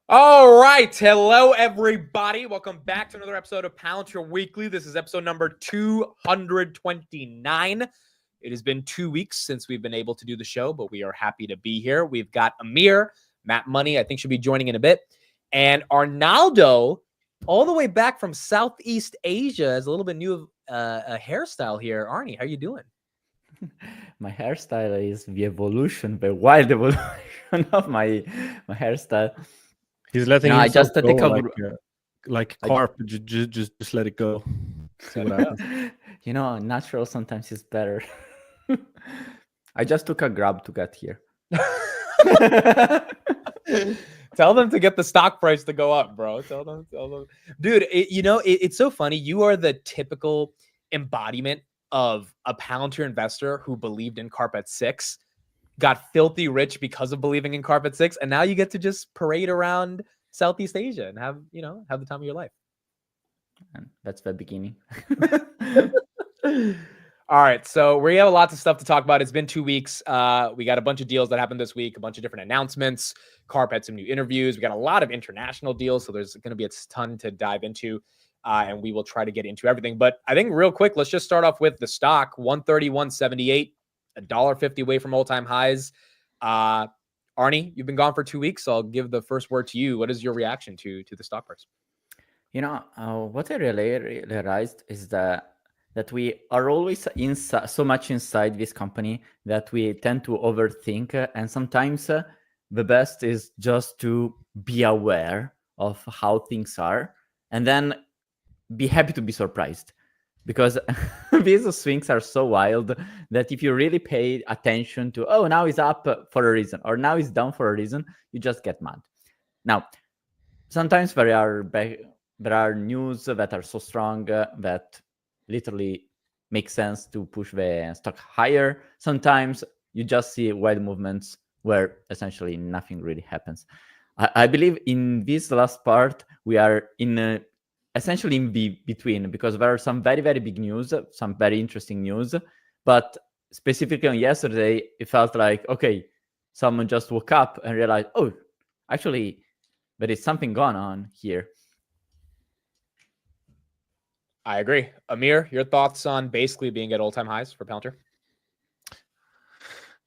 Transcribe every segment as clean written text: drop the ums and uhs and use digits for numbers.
All right. Hello, everybody. Welcome back to another episode of Palantir Weekly. This is episode number 229. It has been 2 weeks since we've been able to do the show, but we are happy to be here. We've got Amir, Matt Money, I think should be joining in a bit, and Arnaldo, all the way back from Southeast Asia, has a little bit new a hairstyle here. Arnie, how you doing? My hairstyle is the evolution, the wild evolution of my hairstyle. He's letting I himself just go take a like Karp. Just let it go. See what happens. Natural sometimes is better. I just took a grab to get here. Tell them to get the stock price to go up, bro. Tell them. Dude, it's so funny. You are the typical embodiment of a Palantir investor who believed in Karp at 6, got filthy rich because of believing in Karp at 6, and now you get to just parade around Southeast Asia and have the time of your life. And that's the beginning. All right, so we have a lot of stuff to talk about. It's been 2 weeks. We got a bunch of deals that happened this week, a bunch of different announcements. Karp had some new interviews. We got a lot of international deals, so there's going to be a ton to dive into, and we will try to get into everything. But I think real quick, let's just start off with the stock, 131.78, $1.50 away from all-time highs. Arnie, you've been gone for 2 weeks, so I'll give the first word to you. What is your reaction to the stock price? What I really realized is that we are always so much inside this company that we tend to overthink, and sometimes the best is just to be aware of how things are and then be happy to be surprised, because these swings are so wild that if you really pay attention to, oh, now it's up for a reason or now it's down for a reason, you just get mad. Now, sometimes there are news that are so strong that literally make sense to push the stock higher. Sometimes you just see wild movements where essentially nothing really happens. I believe in this last part, we are essentially in between, because there are some very, very big news, some very interesting news. But specifically on yesterday, it felt like, okay, someone just woke up and realized, oh, actually, there is something going on here. I agree. Amir, your thoughts on basically being at all-time highs for Palantir?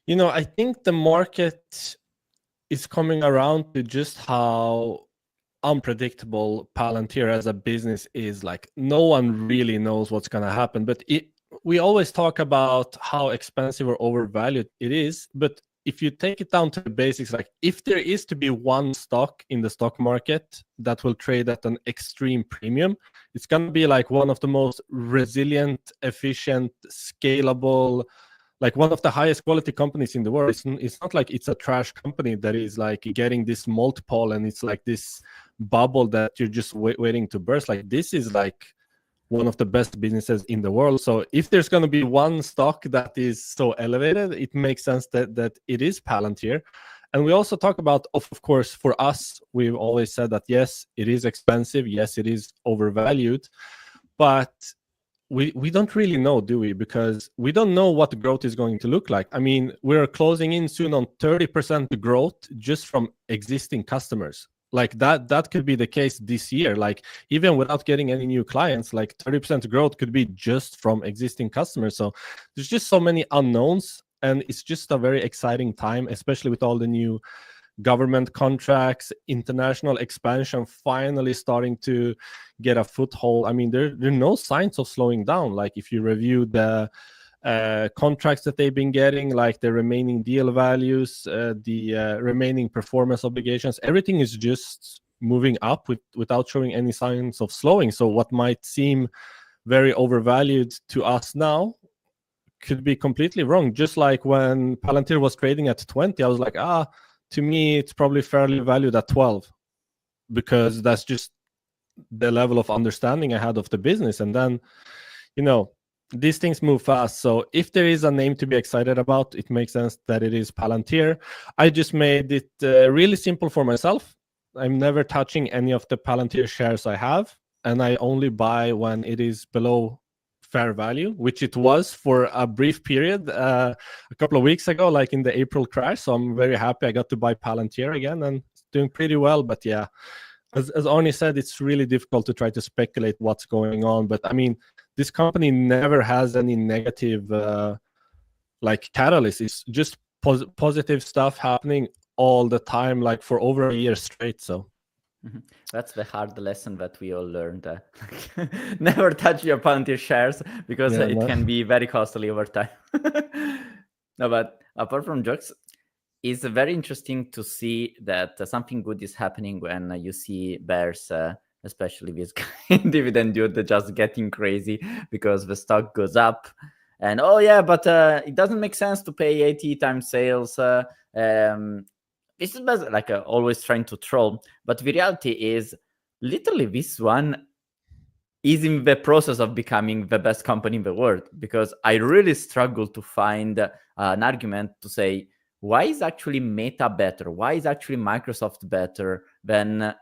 I think the market is coming around to just how unpredictable Palantir as a business is. Like, no one really knows what's going to happen. But we always talk about how expensive or overvalued it is. But if you take it down to the basics, like if there is to be one stock in the stock market that will trade at an extreme premium, it's going to be like one of the most resilient, efficient, scalable, like one of the highest quality companies in the world. It's not like it's a trash company that is like getting this multiple and it's like this bubble that you're just waiting to burst. Like, this is like one of the best businesses in the world. So if there's going to be one stock that is so elevated, it makes sense that it is Palantir. And we also talk about, of course, for us, we've always said that, yes, it is expensive. Yes, it is overvalued. But we don't really know, do we? Because we don't know what growth is going to look like. I mean, we're closing in soon on 30% growth just from existing customers. Like that could be the case this year. Like, even without getting any new clients, like 30% growth could be just from existing customers. So there's just so many unknowns, and it's just a very exciting time, especially with all the new government contracts, international expansion finally starting to get a foothold. I mean, there are no signs of slowing down. Like, if you review the contracts that they've been getting, like the remaining deal values, the remaining performance obligations, everything is just moving up without showing any signs of slowing. So what might seem very overvalued to us now could be completely wrong. Just like when Palantir was trading at 20, I was like, to me, it's probably fairly valued at 12, because that's just the level of understanding I had of the business. And then, these things move fast. So if there is a name to be excited about, it makes sense that it is Palantir. I just made it really simple for myself. I'm never touching any of the Palantir shares I have, and I only buy when it is below fair value, which it was for a brief period a couple of weeks ago, like in the April crash. So I'm very happy I got to buy Palantir again, and doing pretty well. But yeah, as Arnie said, it's really difficult to try to speculate what's going on. But I mean, this company never has any negative like catalyst. It's just positive stuff happening all the time, like for over a year straight. So that's the hard lesson that we all learned. Never touch your Palantir shares because it can be very costly over time. No, but apart from jokes, it's very interesting to see that something good is happening when you see bears, especially this dividend dude just getting crazy because the stock goes up. And oh yeah, but it doesn't make sense to pay 80 times sales. This is like always trying to troll, but the reality is literally this one is in the process of becoming the best company in the world, because I really struggle to find an argument to say, why is actually Meta better? Why is actually Microsoft better than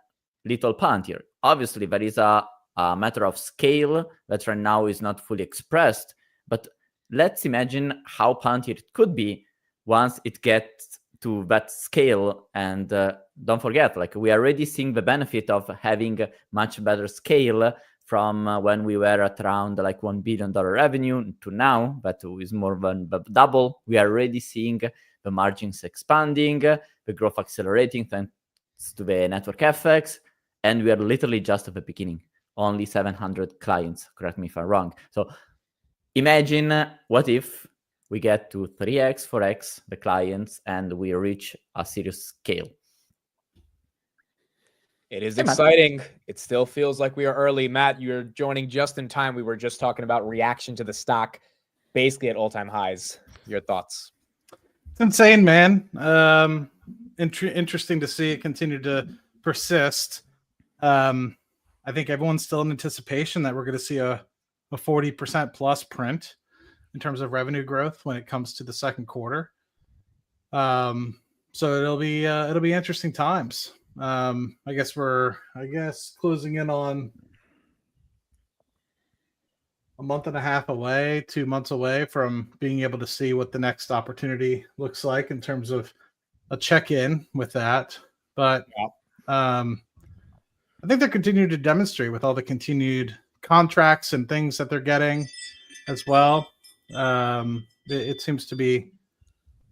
little Palantir? Obviously, there is a matter of scale that right now is not fully expressed, but let's imagine how Palantir could be once it gets to that scale. And don't forget, like, we are already seeing the benefit of having much better scale from when we were at around like $1 billion revenue to now, that is more than double. We are already seeing the margins expanding, the growth accelerating thanks to the network effects, and we are literally just at the beginning. Only 700 clients, correct me if I'm wrong. So imagine what if we get to 3x, 4x the clients, and we reach a serious scale. It is exciting. It still feels like we are early. Matt, you're joining just in time. We were just talking about reaction to the stock, basically at all-time highs. Your thoughts? It's insane, man. Interesting to see it continue to persist. I think everyone's still in anticipation that we're going to see a 40% plus print in terms of revenue growth when it comes to the second quarter. So it'll be interesting times. I guess closing in on a month and a half away, 2 months away from being able to see what the next opportunity looks like in terms of a check-in with that. But I think they're continuing to demonstrate with all the continued contracts and things that they're getting as well. It seems to be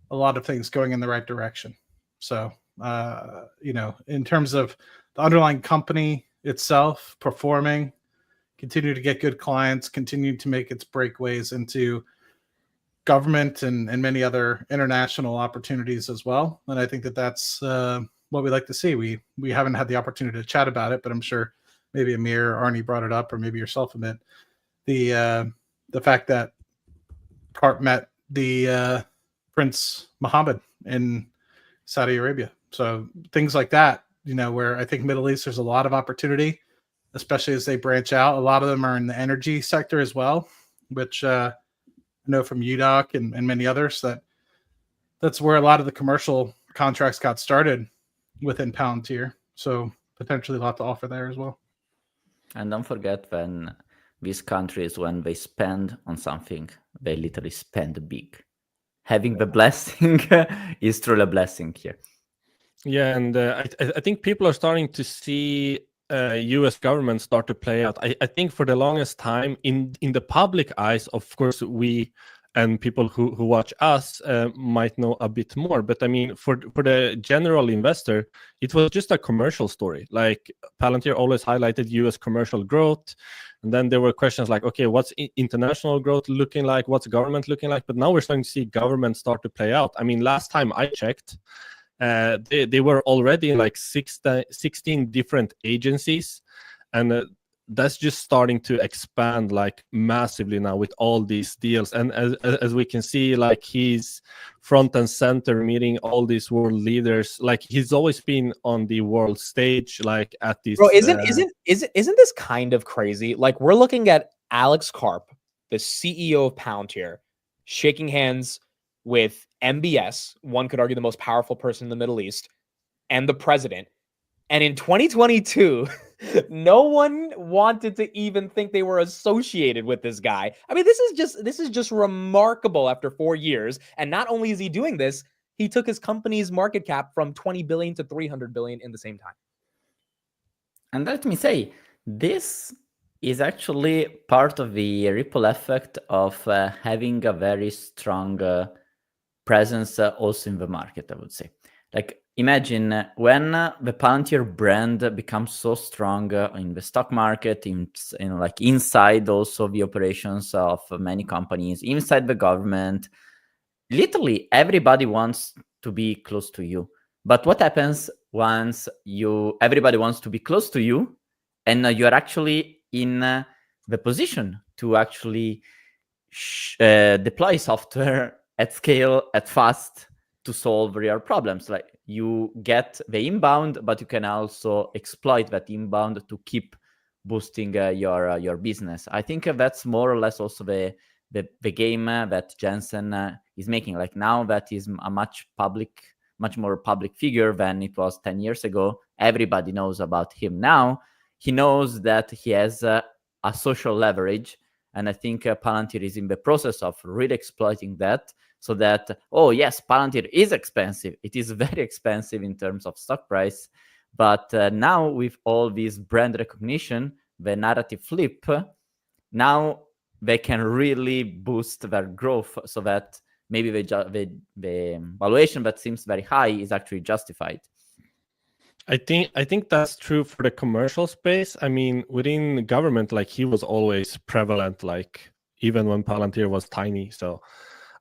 a lot of things going in the right direction. So, in terms of the underlying company itself performing, continue to get good clients, continue to make its breakaways into government and many other international opportunities as well. And I think that's what we like to see. We haven't had the opportunity to chat about it, but I'm sure maybe Amir or Arnie brought it up, or maybe yourself, Amit. The fact that Karp met the Prince Mohammed in Saudi Arabia. So things like that, where I think Middle East, there's a lot of opportunity, especially as they branch out. A lot of them are in the energy sector as well, which I know from UDOC and many others that's where a lot of the commercial contracts got started within Palantir. So potentially a lot to offer there as well. And don't forget, when these countries, when they spend on something, they literally spend big. Having the blessing is truly a blessing here. Yeah, and I think people are starting to see U.S. government start to play out. I think for the longest time, in the public eyes, of course, we and people who watch us might know a bit more. But I mean, for the general investor, it was just a commercial story. Like Palantir always highlighted U.S. commercial growth. And then there were questions like, okay, what's international growth looking like? What's government looking like? But now we're starting to see government start to play out. I mean, last time I checked, they were already in like 16 different agencies. And that's just starting to expand like massively now with all these deals. And as we can see, like, he's front and center meeting all these world leaders. Like, he's always been on the world stage, like at these. Bro, isn't this kind of crazy? Like, we're looking at Alex Karp, the CEO of Palantir, shaking hands with MBS, one could argue the most powerful person in the Middle East, and the president. And in 2022, no one wanted to even think they were associated with this guy. I mean, this is just remarkable after 4 years. And not only is he doing this, he took his company's market cap from 20 billion to 300 billion in the same time. And let me say, this is actually part of the ripple effect of having a very strong presence also in the market, I would say. Like, imagine when the Palantir brand becomes so strong in the stock market, in like inside also the operations of many companies, inside the government, literally everybody wants to be close to you. But what happens once everybody wants to be close to you and you're actually in the position to actually deploy software at scale, at fast, to solve real problems? Like, you get the inbound, but you can also exploit that inbound to keep boosting your business. I think that's more or less also the game that Jensen is making. Like, now that is a much more public figure than it was 10 years ago. Everybody knows about him now. He knows that he has a social leverage. And I think Palantir is in the process of really exploiting that, so that, oh yes, Palantir is expensive. It is very expensive in terms of stock price. But now with all this brand recognition, the narrative flip, now they can really boost their growth, so that maybe the valuation that seems very high is actually justified. I think that's true for the commercial space. I mean, within the government, like, he was always prevalent, like even when Palantir was tiny. So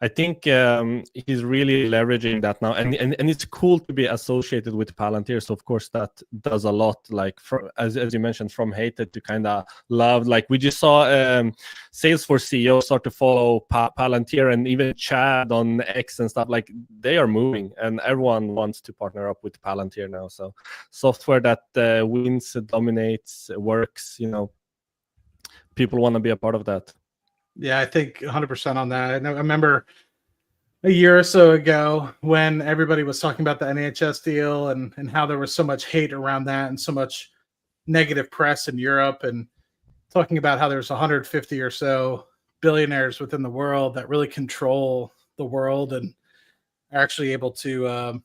I think he's really leveraging that now, and it's cool to be associated with Palantir. So of course that does a lot, like, as you mentioned, from hated to kind of loved. Like, we just saw Salesforce CEO start to follow Palantir, and even Chad on X and stuff. Like, they are moving, and everyone wants to partner up with Palantir now. So software that wins, dominates, works, people want to be a part of that. Yeah, I think 100% on that. I remember a year or so ago when everybody was talking about the NHS deal and how there was so much hate around that and so much negative press in Europe, and talking about how there's 150 or so billionaires within the world that really control the world and are actually able to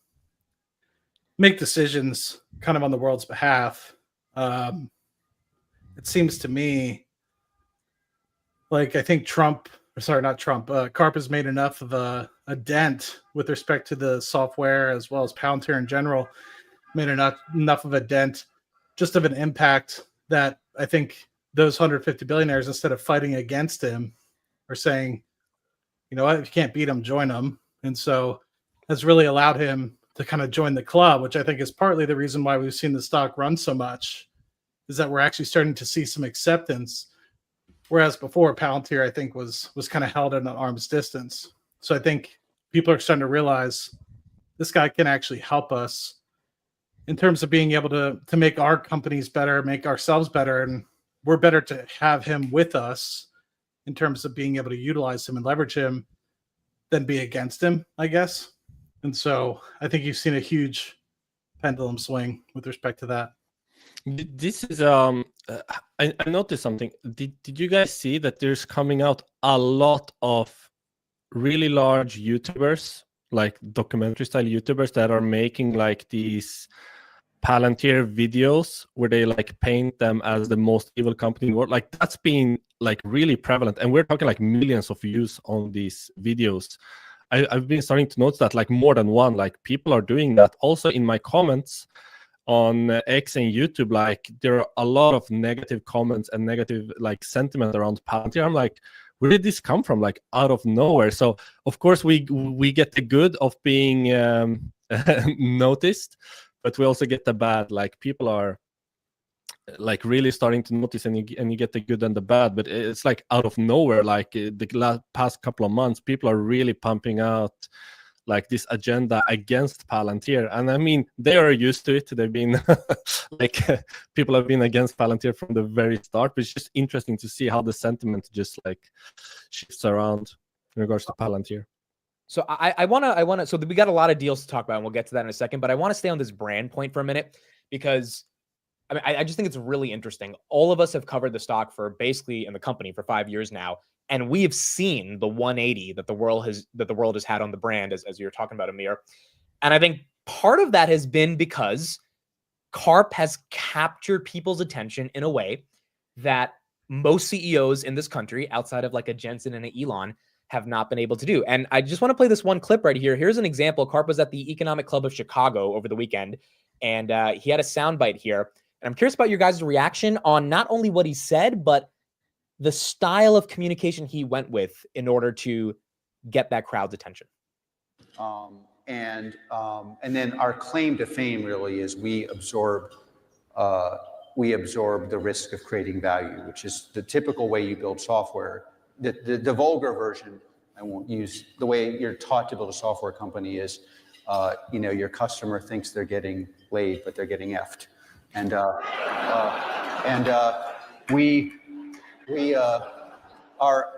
make decisions kind of on the world's behalf. It seems to me like, I think Karp has made enough of a dent with respect to the software, as well as Palantir in general, made enough of a dent, just of an impact, that I think those 150 billionaires, instead of fighting against him, are saying, you know what, if you can't beat him, join him. And so has really allowed him to kind of join the club, which I think is partly the reason why we've seen the stock run so much, is that we're actually starting to see some acceptance. Whereas before, Palantir, I think, was kind of held at an arm's distance. So I think people are starting to realize this guy can actually help us in terms of being able to make our companies better, make ourselves better. And we're better to have him with us in terms of being able to utilize him and leverage him than be against him, I guess. And so I think you've seen a huge pendulum swing with respect to that. This is I noticed something. Did you guys see that there's coming out a lot of really large YouTubers, like documentary style YouTubers, that are making like these Palantir videos where they like paint them as the most evil company in the world? Like, that's been like really prevalent, and we're talking like millions of views on these videos. I've been starting to notice that, like, more than one, like, people are doing that. Also in my comments on X and YouTube, like, there are a lot of negative comments and negative like sentiment around Palantir. I'm like, where did this come from? Like, out of nowhere. So of course we get the good of being noticed, but we also get the bad. Like, people are like really starting to notice, and you get the good and the bad. But it's like out of nowhere. Like, the past couple of months, people are really pumping out like this agenda against Palantir. And I mean, they are used to it. They've been like, people have been against Palantir from the very start. But it's just interesting to see how the sentiment just like shifts around in regards to Palantir. So I want to, so we got a lot of deals to talk about, and we'll get to that in a second, but I want to stay on this brand point for a minute, because I mean, I just think it's really interesting. All of us have covered the stock for basically, in the company, for 5 years now. And we have seen the 180 that the world has had on the brand, as you're talking about, Amir. And I think part of that has been because Karp has captured people's attention in a way that most CEOs in this country, outside of like a Jensen and an Elon, have not been able to do. And I just want to play this one clip right here. Here's an example. Karp was at the Economic Club of Chicago over the weekend, and he had a soundbite here. And I'm curious about your guys' reaction on not only what he said, but the style of communication he went with in order to get that crowd's attention. And then our claim to fame really is we absorb the risk of creating value, which is the typical way you build software. The vulgar version, I won't use, the way you're taught to build a software company is, your customer thinks they're getting laid, but they're getting effed. And we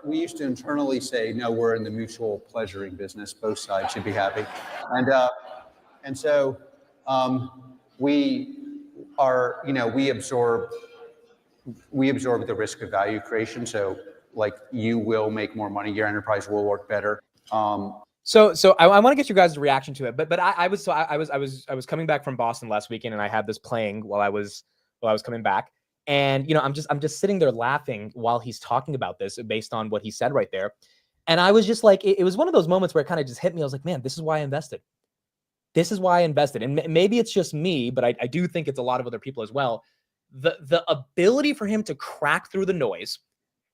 used to internally say, no, we're in the mutual pleasuring business. Both sides should be happy. And so we absorb the risk of value creation. So like you will make more money, your enterprise will work better. So I want to get your guys' reaction to it, but I was coming back from Boston last weekend, and I had this playing while I was coming back, and I'm just sitting there laughing while he's talking about this based on what he said right there, and I was just like, it was one of those moments where it kind of just hit me. I was like, man, this is why I invested. This is why I invested, and maybe it's just me, but I do think it's a lot of other people as well. The ability for him to crack through the noise.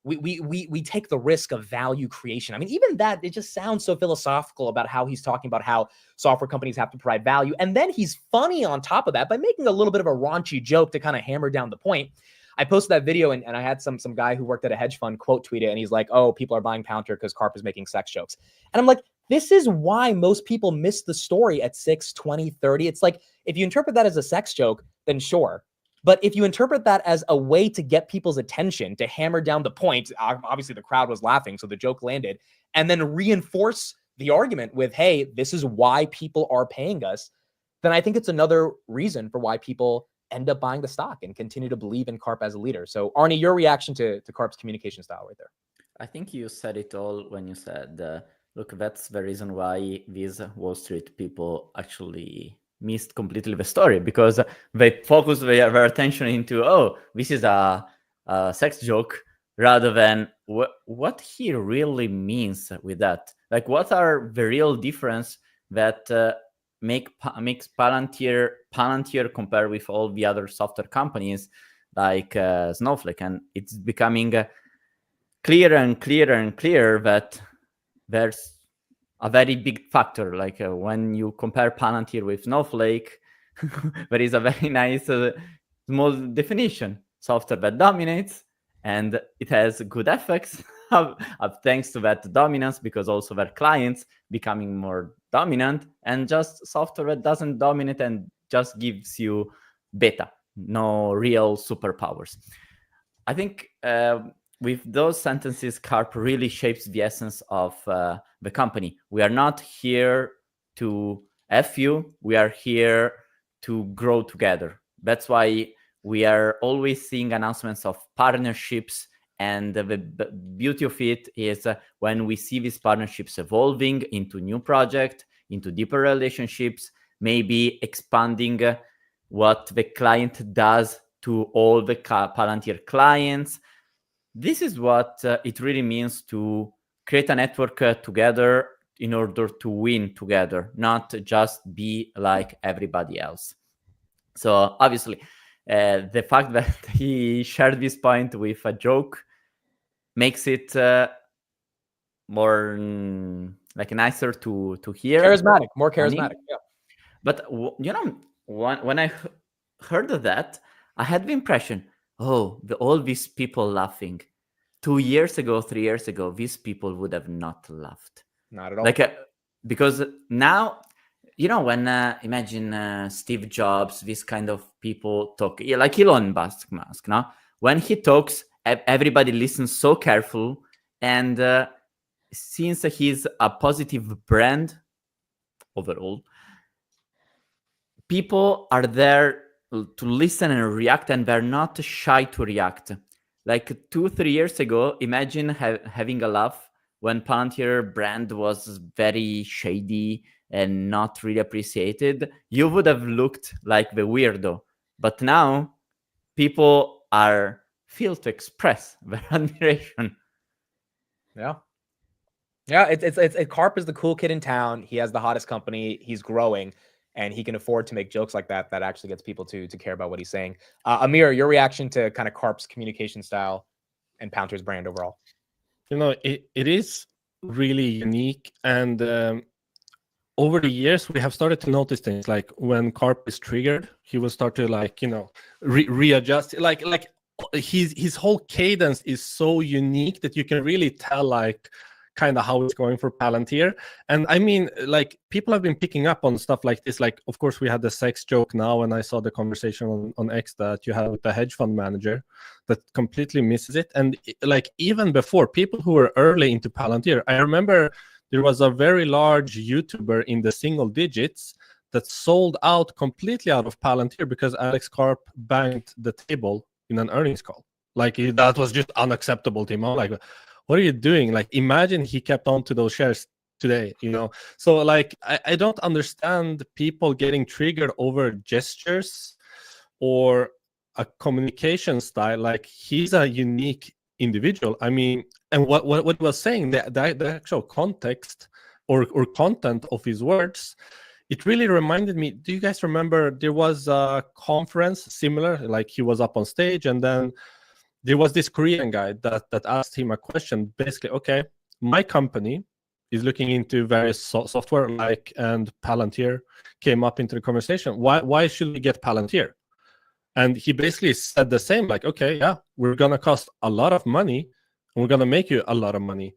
We take the risk of value creation. I mean, even that, it just sounds so philosophical about how he's talking about how software companies have to provide value. And then he's funny on top of that by making a little bit of a raunchy joke to kind of hammer down the point. I posted that video and I had some guy who worked at a hedge fund quote tweet it, and he's like, oh, people are buying Palantir because Karp is making sex jokes. And I'm like, this is why most people miss the story at 6, 20, 30. It's like, if you interpret that as a sex joke, then sure. But if you interpret that as a way to get people's attention, to hammer down the point, obviously the crowd was laughing, so the joke landed, and then reinforce the argument with, hey, this is why people are paying us, then I think it's another reason for why people end up buying the stock and continue to believe in Karp as a leader. So Arnie, your reaction to Karp's communication style right there. I think you said it all when you said, look, that's the reason why these Wall Street people actually missed completely the story, because they focused their attention into, oh, this is a sex joke, rather than what he really means with that. Like, what are the real difference that makes Palantir compare with all the other software companies like Snowflake? And it's becoming clearer and clearer and clearer that there's a very big factor. Like when you compare Palantir with Snowflake, there is a very nice small definition: software that dominates, and it has good effects thanks to that dominance, because also their clients becoming more dominant, and just software that doesn't dominate and just gives you beta, no real superpowers. I think with those sentences, Karp really shapes the essence of the company. We are not here to F you, we are here to grow together. That's why we are always seeing announcements of partnerships, and the beauty of it is when we see these partnerships evolving into new projects, into deeper relationships, maybe expanding what the client does to all the Palantir clients. This is what it really means to create a network together in order to win together, not just be like everybody else. So obviously, the fact that he shared this point with a joke makes it more like nicer to hear. Charismatic, more charismatic. Yeah. But when I heard of that, I had the impression, oh, all these people laughing. 2 years ago, 3 years ago, these people would have not laughed. Not at all. Like, because now, when imagine Steve Jobs, this kind of people talk, like Elon Musk, now when he talks, everybody listens so careful, and since he's a positive brand overall, people are there to listen and react, and they're not shy to react. like 2-3 years ago, imagine having a laugh when Palantir brand was very shady and not really appreciated. You would have looked like the weirdo. But now people feel to express their admiration. Yeah. Yeah, Karp is the cool kid in town. He has the hottest company. He's growing, and he can afford to make jokes like that. That actually gets people to care about what he's saying. Amir, your reaction to kind of Karp's communication style and Palantir's brand overall? It is really unique, and over the years we have started to notice things like when Karp is triggered, he will start to readjust. Like his whole cadence is so unique that you can really tell like kind of how it's going for Palantir. And I mean, like, people have been picking up on stuff like this. Like, of course, we had the sex joke now, and I saw the conversation on X that you had with the hedge fund manager that completely misses it. And like, even before, people who were early into Palantir, I remember there was a very large YouTuber in the single digits that sold out completely out of Palantir because Alex Karp banged the table in an earnings call. Like, that was just unacceptable to him. I'm like, what are you doing? Like, imagine he kept on to those shares today, So like, I don't understand people getting triggered over gestures or a communication style. Like, he's a unique individual. I mean, and what he was saying, the actual context or content of his words, it really reminded me. Do you guys remember there was a conference similar? Like, he was up on stage, and then there was this Korean guy that asked him a question. Basically, okay, my company is looking into various software, and Palantir came up into the conversation. Why should we get Palantir? And he basically said the same, like, okay, yeah, we're going to cost a lot of money, and we're going to make you a lot of money.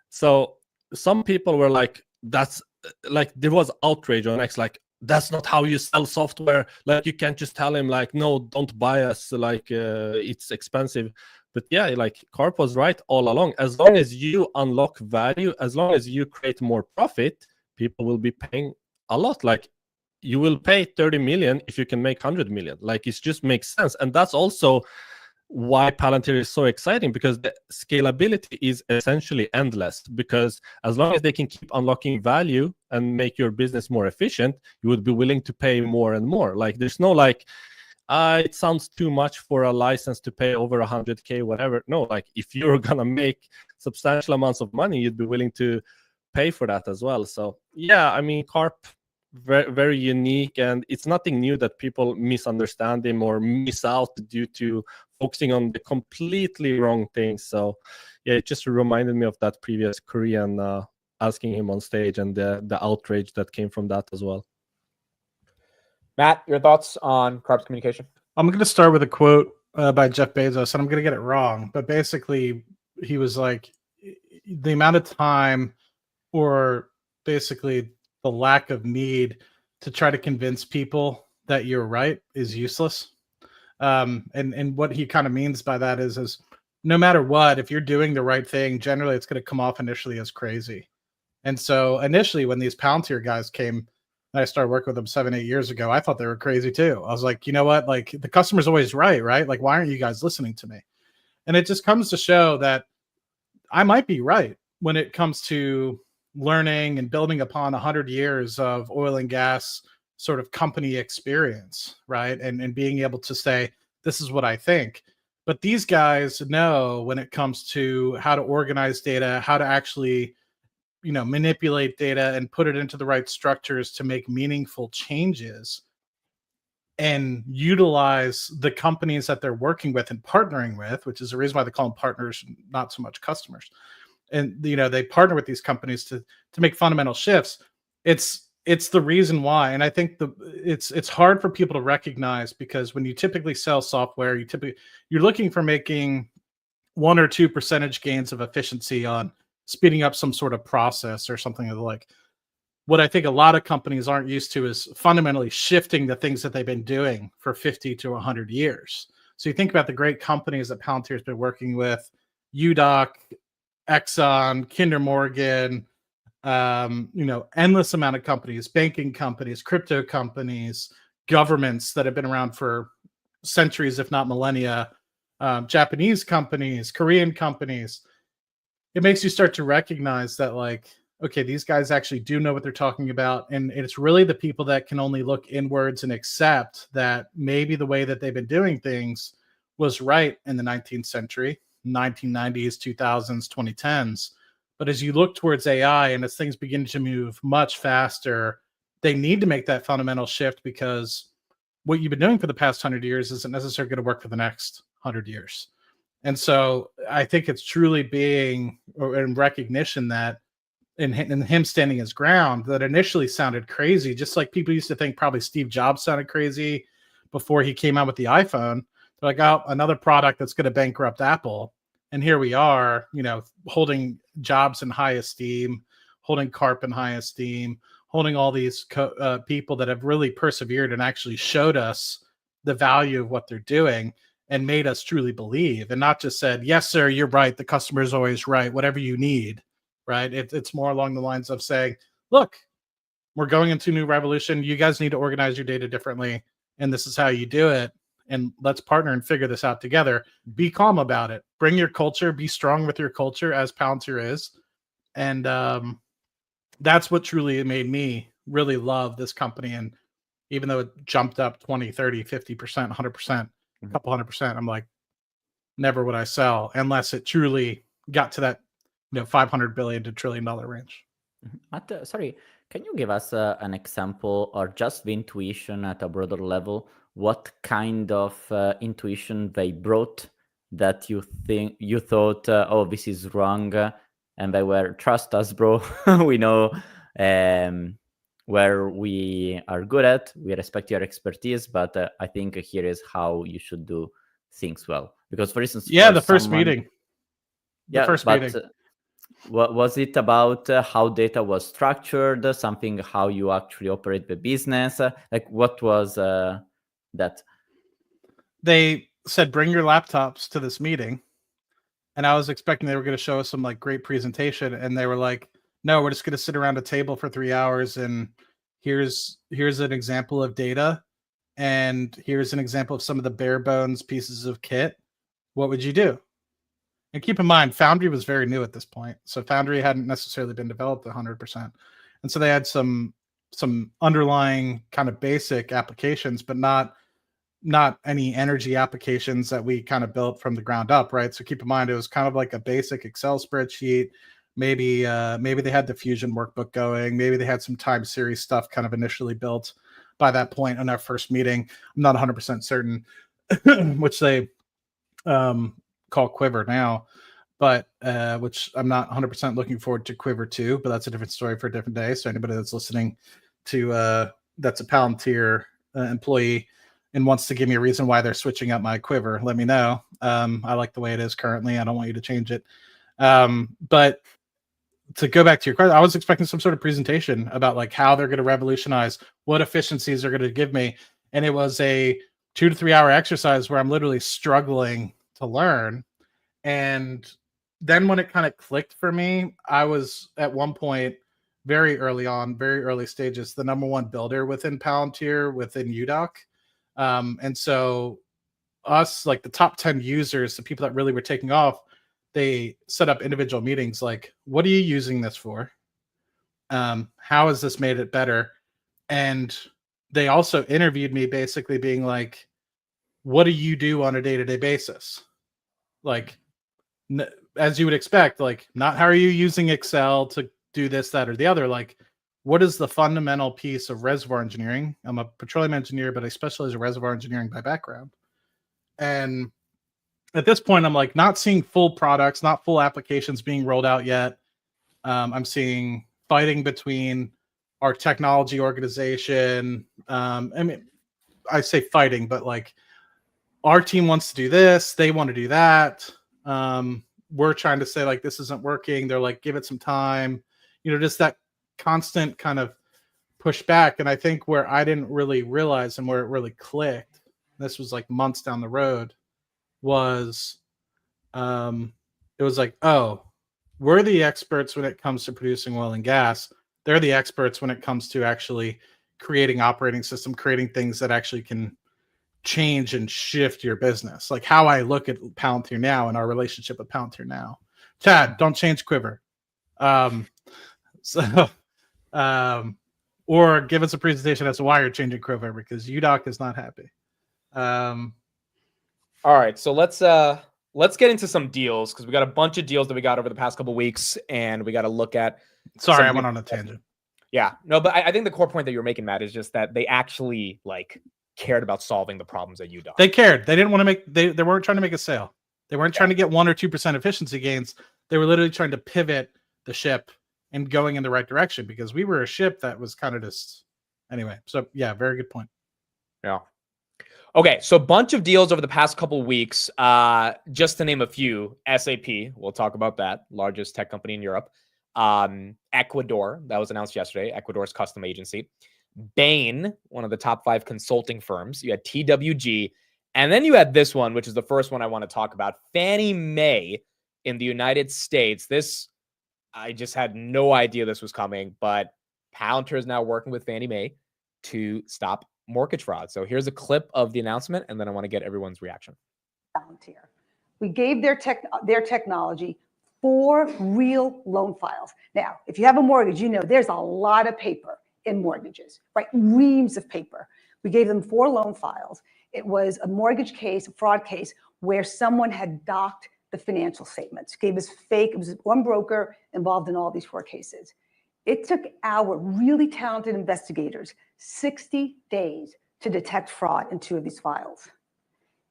So some people were like, that's like, there was outrage on X, like, that's not how you sell software. Like, you can't just tell him, like, no, don't buy us, like, it's expensive. But yeah, like, Karp was right all along. As long as you unlock value, as long as you create more profit, people will be paying a lot. Like, you will pay 30 million if you can make 100 million. Like, it just makes sense. And that's also why Palantir is so exciting, because the scalability is essentially endless. Because as long as they can keep unlocking value and make your business more efficient, you would be willing to pay more and more. Like, there's no like, it sounds too much for a license to pay over 100K, whatever. No, like, if you're gonna make substantial amounts of money, you'd be willing to pay for that as well. So yeah, I mean, Karp, very, very unique, and it's nothing new that people misunderstand him or miss out due to focusing on the completely wrong things. So yeah, it just reminded me of that previous Korean asking him on stage, and the outrage that came from that as well. Matt, your thoughts on Karp's communication? I'm going to start with a quote by Jeff Bezos, and I'm going to get it wrong, but basically he was like, the amount of time, or basically the lack of need to try to convince people that you're right, is useless. And what he kind of means by that is no matter what, if you're doing the right thing, generally it's going to come off initially as crazy. And so initially, when these Palantir guys came, and I started working with them 7-8 years ago, I thought they were crazy too. I was like, you know what? Like, the customer's always right? Like, why aren't you guys listening to me? And it just comes to show that I might be right when it comes to learning and building upon 100 years of oil and gas sort of company experience, right? And being able to say, this is what I think. But these guys know when it comes to how to organize data, how to actually, manipulate data and put it into the right structures to make meaningful changes and utilize the companies that they're working with and partnering with, which is the reason why they call them partners, not so much customers. And they partner with these companies to make fundamental shifts. It's the reason why. And I think it's hard for people to recognize, because when you typically sell software, you're looking for making 1 or 2 percentage gains of efficiency on speeding up some sort of process or something of the like. What I think a lot of companies aren't used to is fundamentally shifting the things that they've been doing for 50 to 100 years. So you think about the great companies that Palantir has been working with: UDOC, Exxon, Kinder Morgan, endless amount of companies, banking companies, crypto companies, governments that have been around for centuries, if not millennia, Japanese companies, Korean companies. It makes you start to recognize that, like, okay, these guys actually do know what they're talking about. And it's really the people that can only look inwards and accept that maybe the way that they've been doing things was right in the 19th century, 1990s, 2000s, 2010s. But as you look towards AI and as things begin to move much faster, they need to make that fundamental shift, because what you've been doing for the past 100 years isn't necessarily going to work for the next 100 years. And so I think it's truly being in recognition that in him standing his ground, that initially sounded crazy, just like people used to think probably Steve Jobs sounded crazy before he came out with the iPhone. They're like, oh, another product that's going to bankrupt Apple. And here we are, you know, holding Jobs in high esteem, holding Karp in high esteem, holding all these people that have really persevered and actually showed us the value of what they're doing and made us truly believe, and not just said, yes, sir, you're right, the customer is always right, whatever you need, right? It's more along the lines of saying, look, we're going into a new revolution. You guys need to organize your data differently, and this is how you do it. And let's partner and figure this out together. Be calm about it. Bring your culture. Be strong with your culture, as Palantir is. And that's what truly made me really love this company. And even though it jumped up 20, 30, 50%, 100%, a couple 100%, I'm like, never would I sell unless it truly got to that, you know, $500 billion to $1 trillion range. Sorry, can you give us an example, or just the intuition at a broader level? What kind of intuition they brought that you thought, oh, this is wrong, and they were, trust us, bro, we know where we are good at, we respect your expertise, but I think here is how you should do things well. Because, for instance, the first meeting. What was it about how data was structured? Something how you actually operate the business? Like, what was that? They said, bring your laptops to this meeting, and I was expecting they were going to show us some like great presentation, and they were like, no, we're just going to sit around a table for 3 hours, and here's an example of data, and here's an example of some of the bare bones pieces of kit. What would you do? And keep in mind, Foundry was very new at this point, so Foundry hadn't necessarily been developed 100%, and so they had some underlying kind of basic applications, but not any energy applications that we kind of built from the ground up, right? So keep in mind, it was kind of like a basic Excel spreadsheet. Maybe they had the Fusion workbook going. Maybe they had some time series stuff kind of initially built by that point in our first meeting. I'm not 100% certain, which they call Quiver now, but which I'm not 100% looking forward to Quiver 2, but that's a different story for a different day. So anybody that's listening to that's a Palantir employee and wants to give me a reason why they're switching up my Quiver, let me know. I like the way it is currently. I don't want you to change it. But to go back to your question, I was expecting some sort of presentation about like how they're going to revolutionize, what efficiencies they're going to give me. And it was a 2 to 3 hour exercise where I'm literally struggling to learn. And then when it kind of clicked for me, I was at one point very early stages, the #1 builder within Palantir, within UDOC. And so us, like the top 10 users, the people that really were taking off, they set up individual meetings like, what are you using this for? How has this made it better? And they also interviewed me, basically being like, what do you do on a day-to-day basis? Like, as you would expect, like, not how are you using Excel to do this, that, or the other? Like, what is the fundamental piece of reservoir engineering? I'm a petroleum engineer, but I specialize in reservoir engineering by background. And at this point, I'm like not seeing full products, not full applications being rolled out yet. I'm seeing fighting between our technology organization. I mean, I say fighting, but like our team wants to do this, they want to do that. We're trying to say like this isn't working. They're like, give it some time. You know, just that constant kind of pushback. And I think where I didn't really realize and where it really clicked, this was like months down the road, was it was like, oh, we're the experts when it comes to producing oil and gas. They're the experts when it comes to actually creating operating system, creating things that actually can change and shift your business. Like how I look at Palantir now and our relationship with Palantir now. Chad, don't change Quiver. So, or give us a presentation as to why you're changing Quiver, because UDOC is not happy. All right, so let's get into some deals, because we got a bunch of deals that we got over the past couple weeks, and we got to look at. Sorry, I went on a tangent. Yeah, no, but I think the core point that you're making, Matt, is just that they actually like cared about solving the problems at UDOC. They cared. They didn't want to make. They weren't trying to make a sale. They weren't trying to get 1 or 2% efficiency gains. They were literally trying to pivot the ship and going in the right direction, because we were a ship that was kind of just anyway. So yeah, very good point. Yeah. Okay, so a bunch of deals over the past couple of weeks. Just to name a few: SAP, we'll talk about that, largest tech company in Europe. Ecuador, that was announced yesterday. Ecuador's custom agency. Bain, one of the top 5 consulting firms. You had TWG, and then you had this one, which is the first one I want to talk about. Fannie Mae in the United States. This, I just had no idea this was coming, but Palantir is now working with Fannie Mae to stop mortgage fraud. So here's a clip of the announcement, and then I want to get everyone's reaction. Palantir. We gave their technology 4 real loan files. Now, if you have a mortgage, you know there's a lot of paper in mortgages, right? Reams of paper. We gave them 4 loan files. It was a mortgage case, a fraud case, where someone had docked the financial statements, gave us fake. It was one broker involved in all these 4 cases. It took our really talented investigators 60 days to detect fraud in 2 of these files.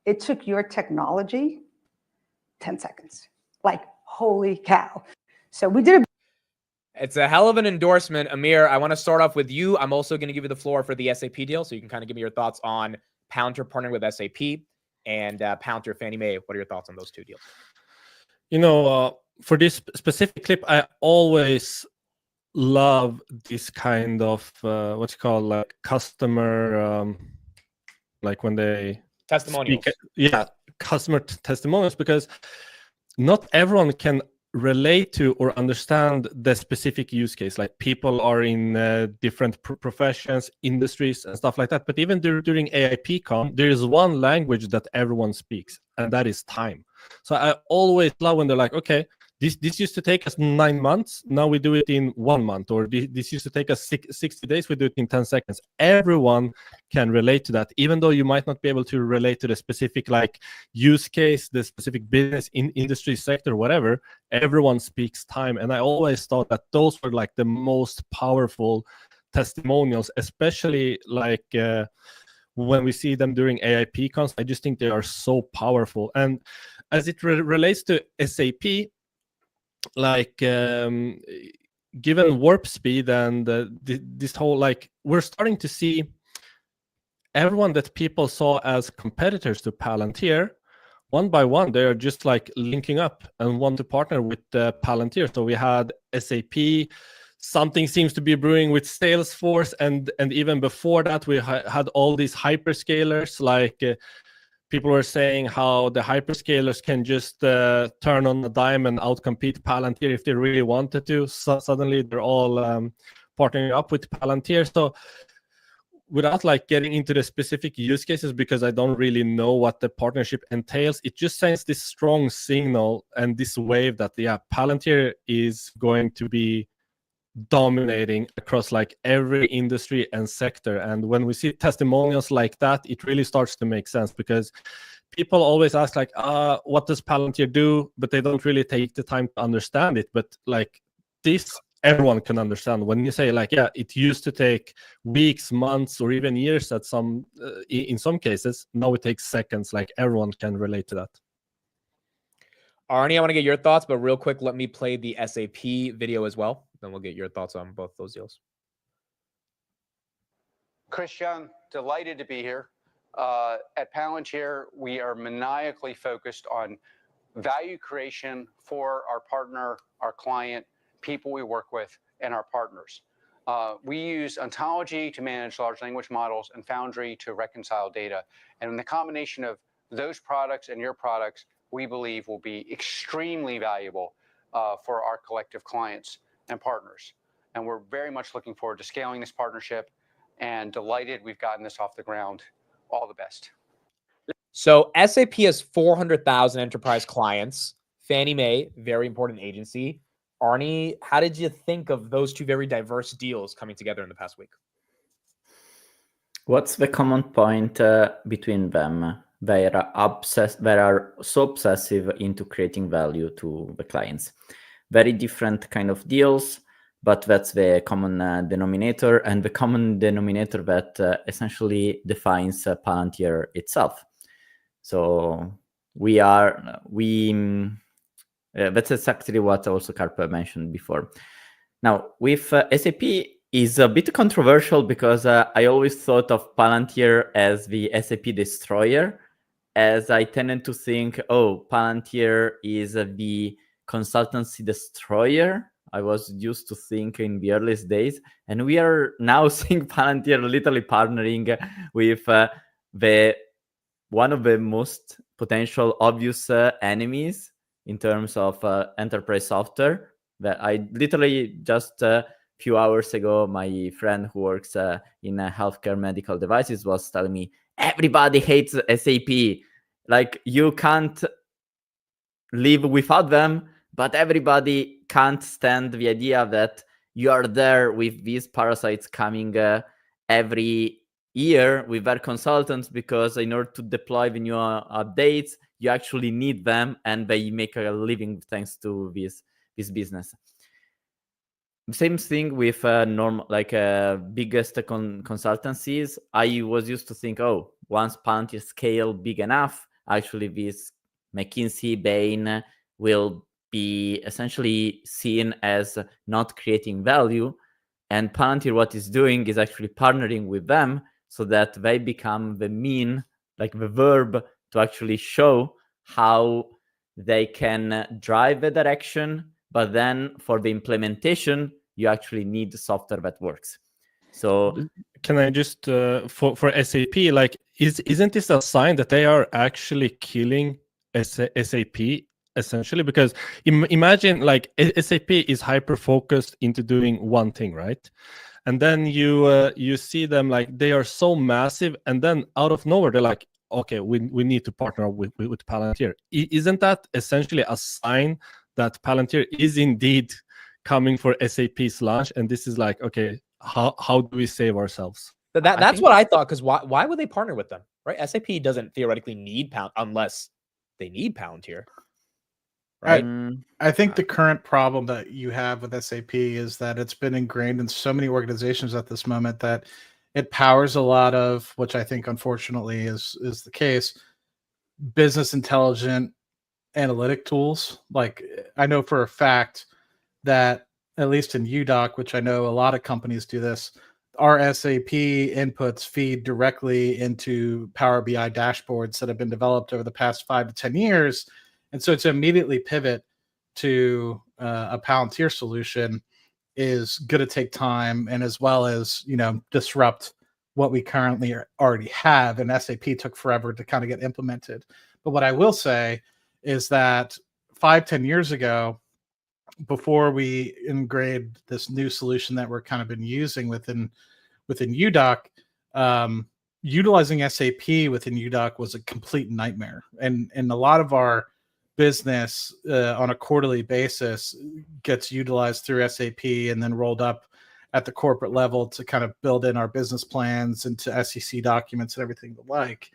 It took your technology 10 seconds. Like, holy cow. So we did a It's a hell of an endorsement. Amir, I want to start off with you. I'm also going to give you the floor for the SAP deal, so you can kind of give me your thoughts on Palantir partnering with SAP and Palantir Fannie Mae. What are your thoughts on those 2 deals? You know, for this specific clip, I always love this kind of what's called like customer, like when they Testimonials. Customer testimonials, because not everyone can relate to or understand the specific use case. Like people are in different professions, industries, and stuff like that. But even during AIPCon, there is one language that everyone speaks, and that is time. So I always love when they're like, okay, this used to take us 9 months. Now we do it in 1 month. Or this used to take us 60 days. We do it in 10 seconds. Everyone can relate to that, even though you might not be able to relate to the specific like use case, the specific business in industry sector, whatever. Everyone speaks time. And I always thought that those were like the most powerful testimonials, especially like when we see them during AIPcons. I just think they are so powerful. And as it relates to SAP, like given warp speed and this whole, like, we're starting to see everyone that people saw as competitors to Palantir, one by one, they are just like linking up and want to partner with Palantir. So we had SAP, something seems to be brewing with Salesforce, and even before that, we had all these hyperscalers. Like people were saying how the hyperscalers can just turn on a dime and outcompete Palantir if they really wanted to. So suddenly they're all partnering up with Palantir. So without like getting into the specific use cases, because I don't really know what the partnership entails, it just sends this strong signal and this wave that, yeah, Palantir is going to be dominating across like every industry and sector. And when we see testimonials like that, it really starts to make sense, because people always ask like, what does Palantir do? But they don't really take the time to understand it. But like this, everyone can understand. When you say like, yeah, it used to take weeks, months, or even years at some in some cases, now it takes seconds. Like everyone can relate to that. Arnie, I want to get your thoughts, but real quick, let me play the SAP video as well. Then we'll get your thoughts on both those deals. Christian, delighted to be here. At Palantir, we are maniacally focused on value creation for our partner, our client, people we work with, and our partners. We use Ontology to manage large language models and Foundry to reconcile data. And the combination of those products and your products, we believe, will be extremely valuable for our collective clients and partners. And we're very much looking forward to scaling this partnership, and delighted we've gotten this off the ground. All the best. So SAP has 400,000 enterprise clients. Fannie Mae, very important agency. Arnie, how did you think of those two very diverse deals coming together in the past week? What's the common point between them? They are so obsessive into creating value to the clients. Very different kind of deals, but that's the common denominator, and the common denominator that essentially defines Palantir itself. So that's exactly what also Karp mentioned before. Now, with SAP is a bit controversial because I always thought of Palantir as the SAP destroyer, as I tended to think, oh, Palantir is the consultancy destroyer. I was used to think in the earliest days, and we are now seeing Palantir literally partnering with one of the most potential obvious enemies in terms of enterprise software. That I literally just a few hours ago, my friend who works in healthcare medical devices was telling me, everybody hates SAP. Like, you can't live without them, but everybody can't stand the idea that you are there with these parasites coming every year with their consultants, because in order to deploy the new updates, you actually need them, and they make a living thanks to this business. Same thing with biggest consultancies. I was used to think, oh, once Palantir scale big enough, actually this McKinsey, Bain will be essentially seen as not creating value. And Palantir, what is doing is actually partnering with them so that they become the mean, like the verb, to actually show how they can drive the direction. But then for the implementation, you actually need the software that works. So can I just for SAP, like, isn't this a sign that they are actually killing SAP essentially? Because imagine, like, SAP is hyper focused into doing one thing, right? And then you see them, like, they are so massive, and then out of nowhere they're like, okay, we need to partner with Palantir. Isn't that essentially a sign that Palantir is indeed coming for SAP's launch, and this is like, okay, how do we save ourselves? That's what I thought, because why would they partner with them, right? SAP doesn't theoretically need unless they need Palantir, right? I think the current problem that you have with SAP is that it's been ingrained in so many organizations at this moment that it powers a lot of, which I think unfortunately is the case, business intelligent analytic tools. Like, I know for a fact that at least in UDoc, which I know a lot of companies do this, our SAP inputs feed directly into Power BI dashboards that have been developed over the past 5 to 10 years. And so to immediately pivot to a Palantir solution is going to take time, and as well as, disrupt what we currently already have. And SAP took forever to kind of get implemented. But what I will say is that 5-10 years ago, before we integrate this new solution that we're kind of been using within UDoc, utilizing SAP within UDoc was a complete nightmare. And a lot of our business on a quarterly basis gets utilized through SAP and then rolled up at the corporate level to kind of build in our business plans into SEC documents and everything the like.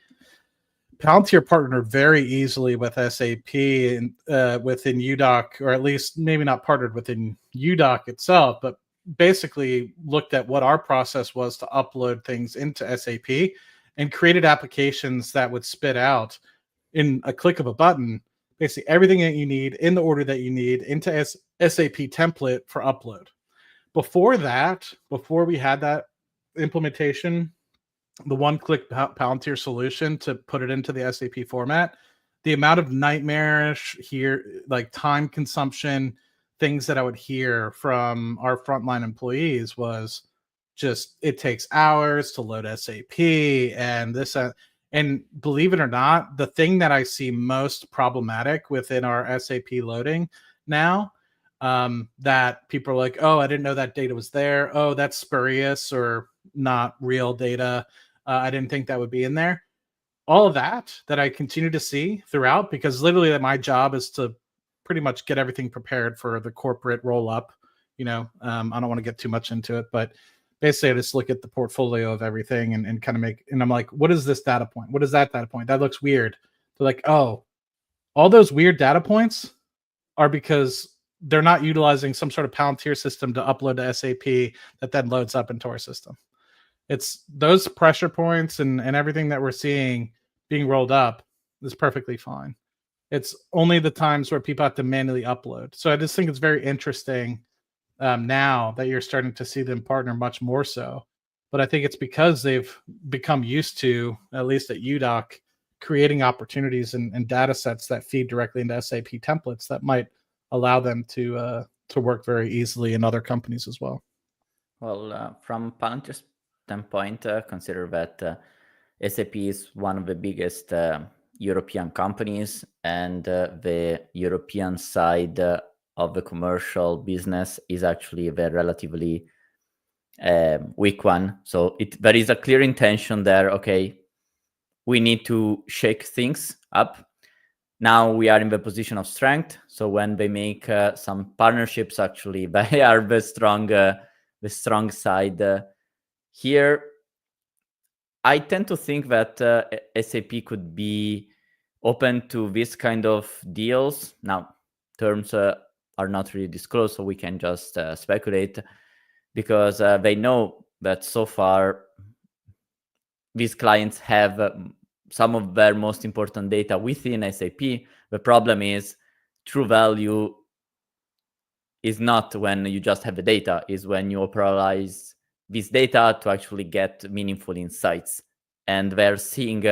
Palantir partnered very easily with SAP and within UDoc, or at least maybe not partnered within UDoc itself, but basically looked at what our process was to upload things into SAP and created applications that would spit out in a click of a button basically everything that you need in the order that you need into SAP template for upload. Before that, before we had that implementation, the one-click Palantir solution to put it into the SAP format, the amount of nightmarish like time consumption, things that I would hear from our frontline employees was just, it takes hours to load SAP and this. And believe it or not, the thing that I see most problematic within our SAP loading now, that people are like, oh, I didn't know that data was there. Oh, that's spurious or not real data. I didn't think that would be in there. all of that I continue to see throughout, because literally my job is to pretty much get everything prepared for the corporate roll up. I don't want to get too much into it, but basically I just look at the portfolio of everything and kind of and I'm like, what is this data point? What is that data point? That looks weird. They're like, oh, all those weird data points are because they're not utilizing some sort of Palantir system to upload to SAP that then loads up into our system. It's those pressure points and everything that we're seeing being rolled up is perfectly fine. It's only the times where people have to manually upload. So I just think it's very interesting now that you're starting to see them partner much more so. But I think it's because they've become used to, at least at UDoc, creating opportunities and data sets that feed directly into SAP templates that might allow them to work very easily in other companies as well. Well, from Palantir's standpoint, consider that SAP is one of the biggest European companies, and the European side of the commercial business is actually a relatively weak one. So there is a clear intention there. Okay, we need to shake things up. Now we are in the position of strength. So when they make some partnerships, actually, they are the strong side here. I tend to think that SAP could be open to this kind of deals. Now, terms are not really disclosed, so we can just speculate, because they know that so far these clients have some of their most important data within SAP. The problem is true value is not when you just have the data, is when you operationalize this data to actually get meaningful insights. And they're seeing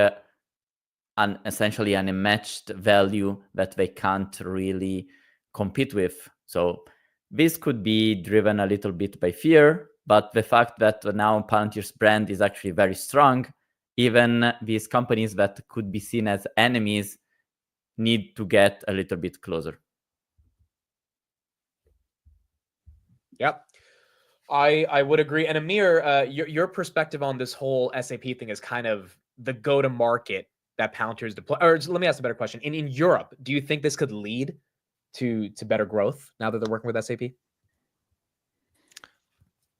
essentially an unmatched value that they can't really compete with. So this could be driven a little bit by fear, but the fact that now Palantir's brand is actually very strong, even these companies that could be seen as enemies need to get a little bit closer. Yep. I would agree. And Amir, your perspective on this whole SAP thing is kind of the go-to-market that Palantir is deploying. Or let me ask a better question. In Europe, do you think this could lead to better growth now that they're working with SAP?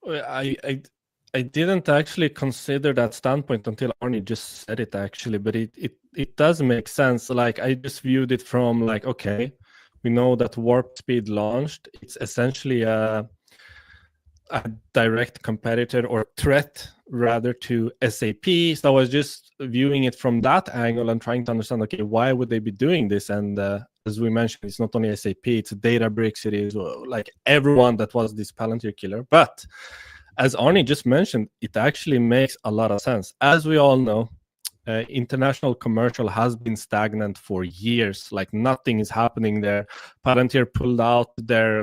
I didn't actually consider that standpoint until Arnie just said it, actually, but it does make sense. Like, I just viewed it from like, okay, we know that Warp Speed launched. It's essentially a direct competitor or threat rather to SAP. So I was just viewing it from that angle and trying to understand, okay, why would they be doing this? And as we mentioned, it's not only SAP, it's Databricks, it is like everyone that was this Palantir killer. But as Arnie just mentioned, it actually makes a lot of sense. As we all know, international commercial has been stagnant for years. Like, nothing is happening there. Palantir pulled out their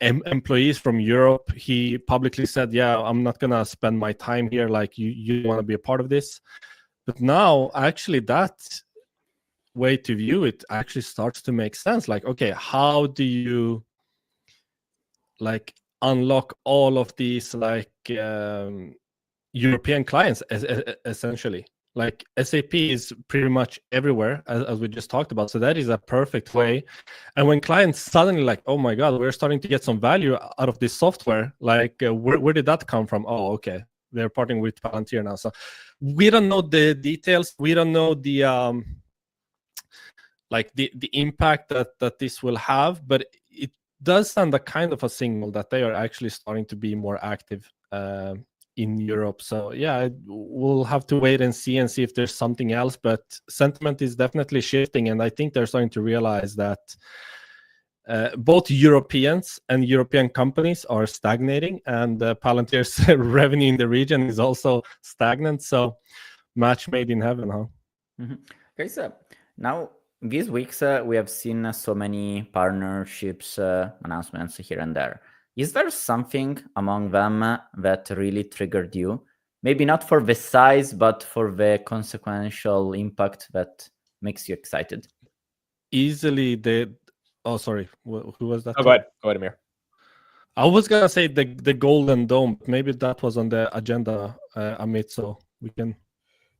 employees from Europe. He publicly said, yeah, I'm not gonna spend my time here. Like, you want to be a part of this. But now actually that way to view it actually starts to make sense. Like, okay, how do you like unlock all of these like European clients essentially? Like, SAP is pretty much everywhere, as we just talked about. So that is a perfect way. And when clients suddenly like, oh my God, we're starting to get some value out of this software. Like, where did that come from? Oh, okay, they're partnering with Palantir now. So we don't know the details. We don't know the the impact that this will have, but it does send a kind of a signal that they are actually starting to be more active in Europe. So yeah, we'll have to wait and see if there's something else, but sentiment is definitely shifting, and I think they're starting to realize that both Europeans and European companies are stagnating, and Palantir's revenue in the region is also stagnant. So match made in heaven, huh? Mm-hmm. Okay, so now these weeks we have seen so many partnerships announcements here and there. Is there something among them that really triggered you? Maybe not for the size, but for the consequential impact that makes you excited? Easily oh, sorry. Who was that? Oh, go ahead, Amir. I was gonna say the Golden Dome. Maybe that was on the agenda, Amit. So we can.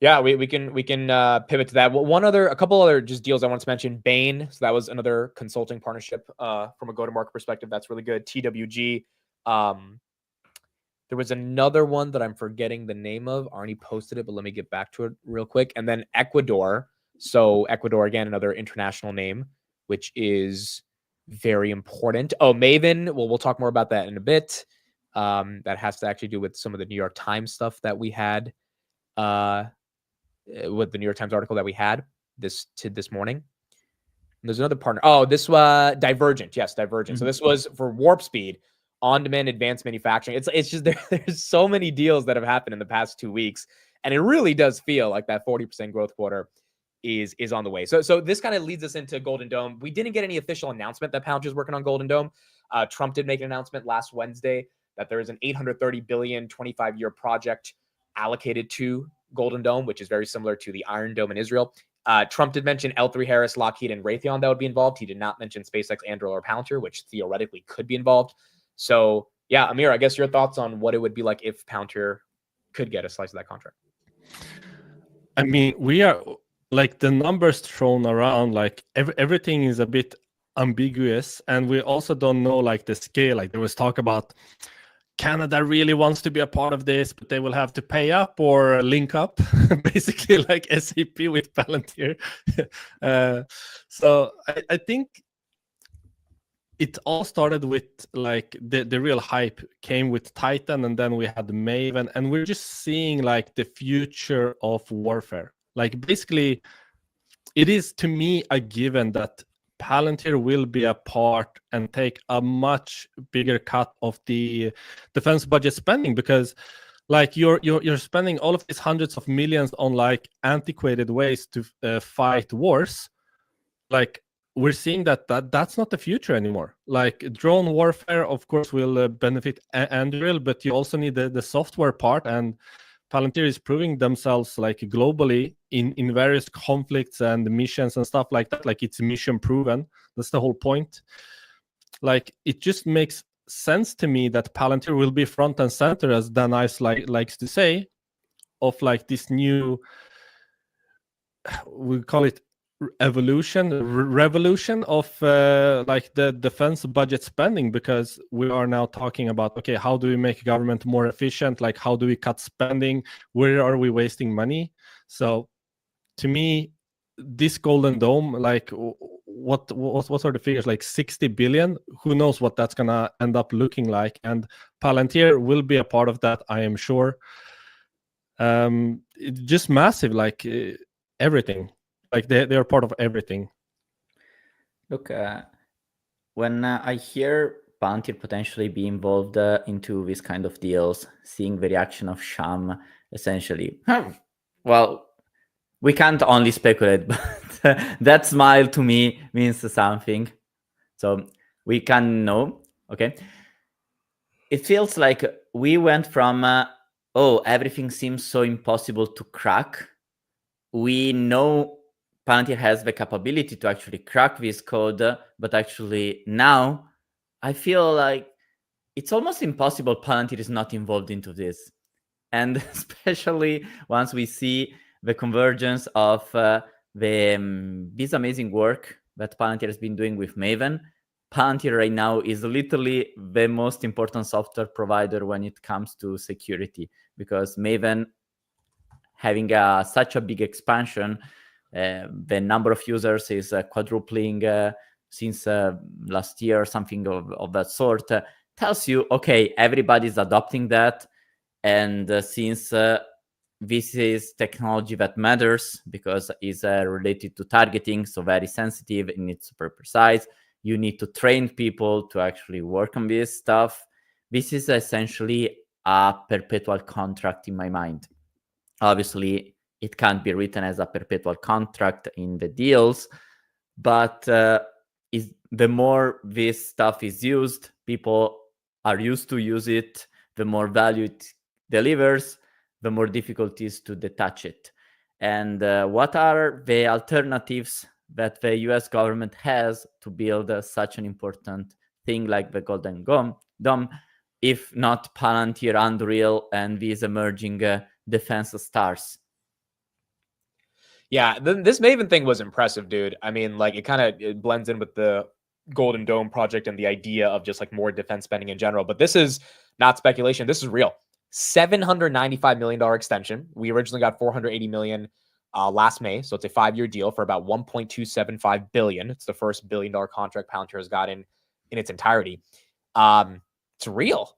Yeah, we can pivot to that. A couple other just deals I want to mention. Bain, so that was another consulting partnership from a go-to-market perspective. That's really good. TWG. There was another one that I'm forgetting the name of. Arnie posted it, but let me get back to it real quick. And then Ecuador. So Ecuador, again, another international name, which is very important. Oh, Maven. Well, we'll talk more about that in a bit. That has to actually do with some of the New York Times stuff that we had. With the New York Times article that we had this morning. And there's another partner. Oh, this was Divergent. Yes, Divergent. So this was for Warp Speed, on-demand advanced manufacturing. It's just there's so many deals that have happened in the past 2 weeks, and it really does feel like that 40% growth quarter is on the way. So this kind of leads us into Golden Dome. We didn't get any official announcement that Palantir is working on Golden Dome. Trump did make an announcement last Wednesday that there is an $830 billion 25-year project allocated to Golden Dome, which is very similar to the Iron Dome in Israel. Trump did mention L3Harris, Lockheed, and Raytheon that would be involved. He did not mention SpaceX, Anduril, or Palantir, which theoretically could be involved. So, yeah, Amir, I guess your thoughts on what it would be like if Palantir could get a slice of that contract. I mean, we are like the numbers thrown around, like everything is a bit ambiguous, and we also don't know like the scale. Like there was talk about Canada really wants to be a part of this, but they will have to pay up or link up, basically like SAP with Palantir. So I think it all started with like the real hype came with Titan, and then we had Maven, and we're just seeing like the future of warfare. Like basically, it is to me a given that Palantir will be a part and take a much bigger cut of the defense budget spending, because like you're spending all of these hundreds of millions on like antiquated ways to fight wars. Like we're seeing that's not the future anymore. Like drone warfare, of course, will benefit Anduril, but you also need the software part, and Palantir is proving themselves like globally in various conflicts and missions and stuff like that. Like it's mission proven. That's the whole point. Like it just makes sense to me that Palantir will be front and center, as Dan Ice likes to say, of like this new, we call it revolution of like the defense budget spending, because we are now talking about, okay, how do we make government more efficient? Like how do we cut spending? Where are we wasting money? So to me, this Golden Dome, like what are the figures? Like 60 billion? Who knows what that's gonna end up looking like? And Palantir will be a part of that, I am sure. It's just massive, like everything. Like they're part of everything. Look, when I hear Palantir potentially be involved into this kind of deals, seeing the reaction of Sham, essentially, well, we can't only speculate, but that smile to me means something. So we can know, okay? It feels like we went from, everything seems so impossible to crack. We know Palantir has the capability to actually crack this code, but actually now I feel like it's almost impossible Palantir is not involved into this. And especially once we see the convergence of this amazing work that Palantir has been doing with Maven. Palantir right now is literally the most important software provider when it comes to security, because Maven having such a big expansion, the number of users is quadrupling since last year, something of that sort, tells you, okay, everybody's adopting that. And since this is technology that matters because it's related to targeting, so very sensitive and it's super precise, you need to train people to actually work on this stuff. This is essentially a perpetual contract in my mind. Obviously, it can't be written as a perpetual contract in the deals, but the more this stuff is used, people are used to use it, the more value it delivers, the more difficult it is to detach it. And what are the alternatives that the US government has to build such an important thing like the Golden Dome, if not Palantir, Anduril, and these emerging defense stars? Yeah, this Maven thing was impressive, dude. I mean, like, it blends in with the Golden Dome project and the idea of just like more defense spending in general. But this is not speculation. This is real. $795 million extension. We originally got $480 million last May. So it's a 5-year deal for about $1.275 billion. It's the first $1 billion contract Palantir has gotten in its entirety. It's real.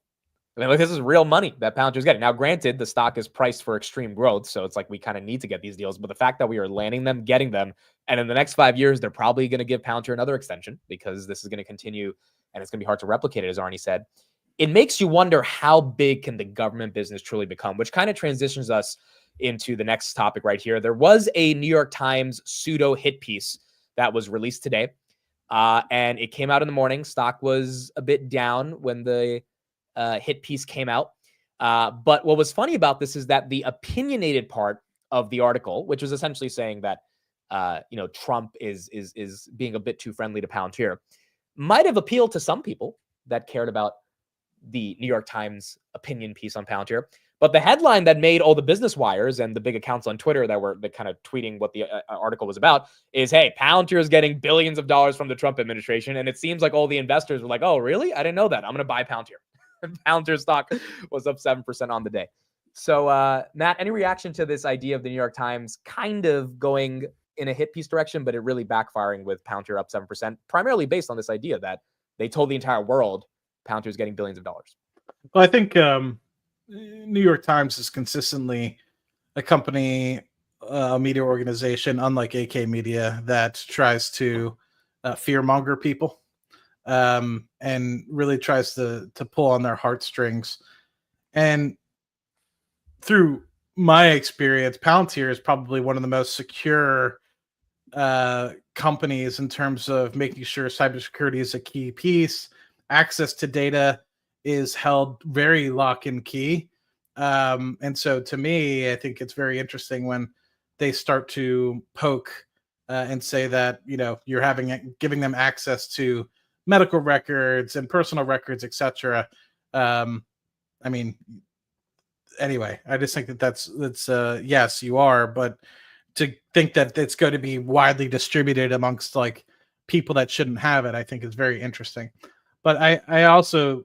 I mean, like, this is real money that Palantir's getting. Now, granted, the stock is priced for extreme growth, so it's like we kind of need to get these deals. But the fact that we are landing them, getting them, and in the next 5 years, they're probably going to give Palantir another extension because this is going to continue, and it's going to be hard to replicate it, as Arnie said. It makes you wonder how big can the government business truly become, which kind of transitions us into the next topic right here. There was a New York Times pseudo hit piece that was released today, and it came out in the morning. Stock was a bit down when the hit piece came out. But what was funny about this is that the opinionated part of the article, which was essentially saying that Trump is being a bit too friendly to Palantir, might have appealed to some people that cared about the New York Times opinion piece on Palantir. But the headline that made all the business wires and the big accounts on Twitter that were kind of tweeting what the article was about is, hey, Palantir is getting billions of dollars from the Trump administration. And it seems like all the investors were like, oh, really? I didn't know that. I'm going to buy Palantir. Palantir stock was up 7% on the day. So, Matt, any reaction to this idea of the New York Times kind of going in a hit piece direction, but it really backfiring with Palantir up 7%, primarily based on this idea that they told the entire world Palantir is getting billions of dollars? Well, I think New York Times is consistently a company, a media organization, unlike AK Media, that tries to fearmonger people. And really tries to pull on their heartstrings. And through my experience, Palantir is probably one of the most secure companies in terms of making sure cybersecurity is a key piece. Access to data is held very lock and key. And so to me, I think it's very interesting when they start to poke and say that, you're giving them access to medical records and personal records, etc. I mean, anyway, I just think that's yes, you are, but to think that it's going to be widely distributed amongst like people that shouldn't have it, I think is very interesting. But I also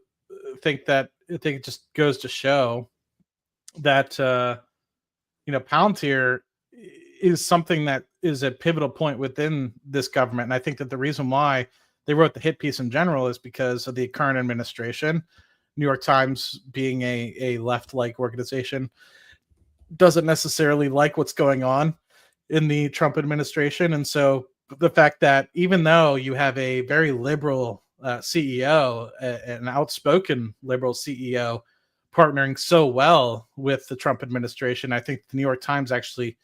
think it just goes to show that Palantir is something that is a pivotal point within this government, and I think that the reason why they wrote the hit piece in general is because of the current administration. New York Times, being a left-like organization, doesn't necessarily like what's going on in the Trump administration. And so the fact that even though you have a very liberal CEO, an outspoken liberal CEO, partnering so well with the Trump administration, I think the New York Times actually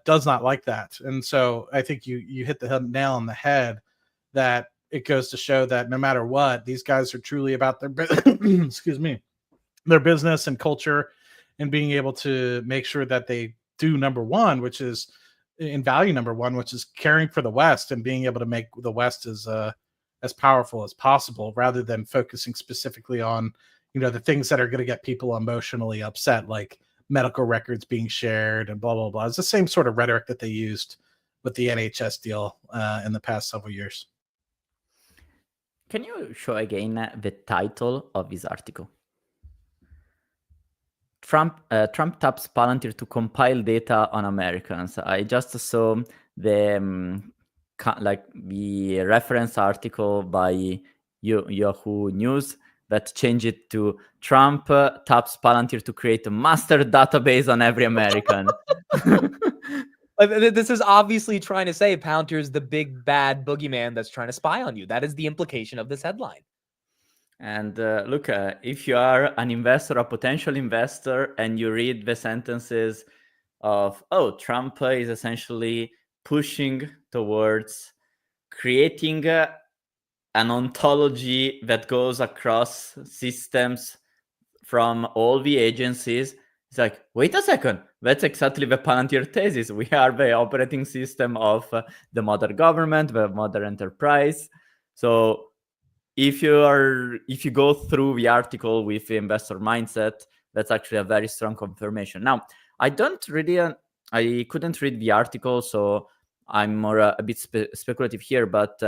does not like that. And so I think you hit the nail on the head that it goes to show that no matter what, these guys are truly about their their business and culture, and being able to make sure that they do number one, which is in value number one, which is caring for the West and being able to make the West as powerful as possible, rather than focusing specifically on the things that are going to get people emotionally upset, like medical records being shared and blah blah blah. It's the same sort of rhetoric that they used with the NHS deal in the past several years. Can you show again the title of this article? Trump taps Palantir to compile data on Americans. I just saw the the reference article by Yahoo News that changed it to Trump taps Palantir to create a master database on every American. This is obviously trying to say Palantir is the big bad boogeyman that's trying to spy on you. That is the implication of this headline. And look, if you are an investor, a potential investor, and you read the sentences of, Trump is essentially pushing towards creating an ontology that goes across systems from all the agencies, it's like, wait a second, that's exactly the Palantir thesis. We are the operating system of the modern government, the modern enterprise. So if you go through the article with the investor mindset, that's actually a very strong confirmation. Now, I don't really I couldn't read the article, so I'm more a bit speculative here. But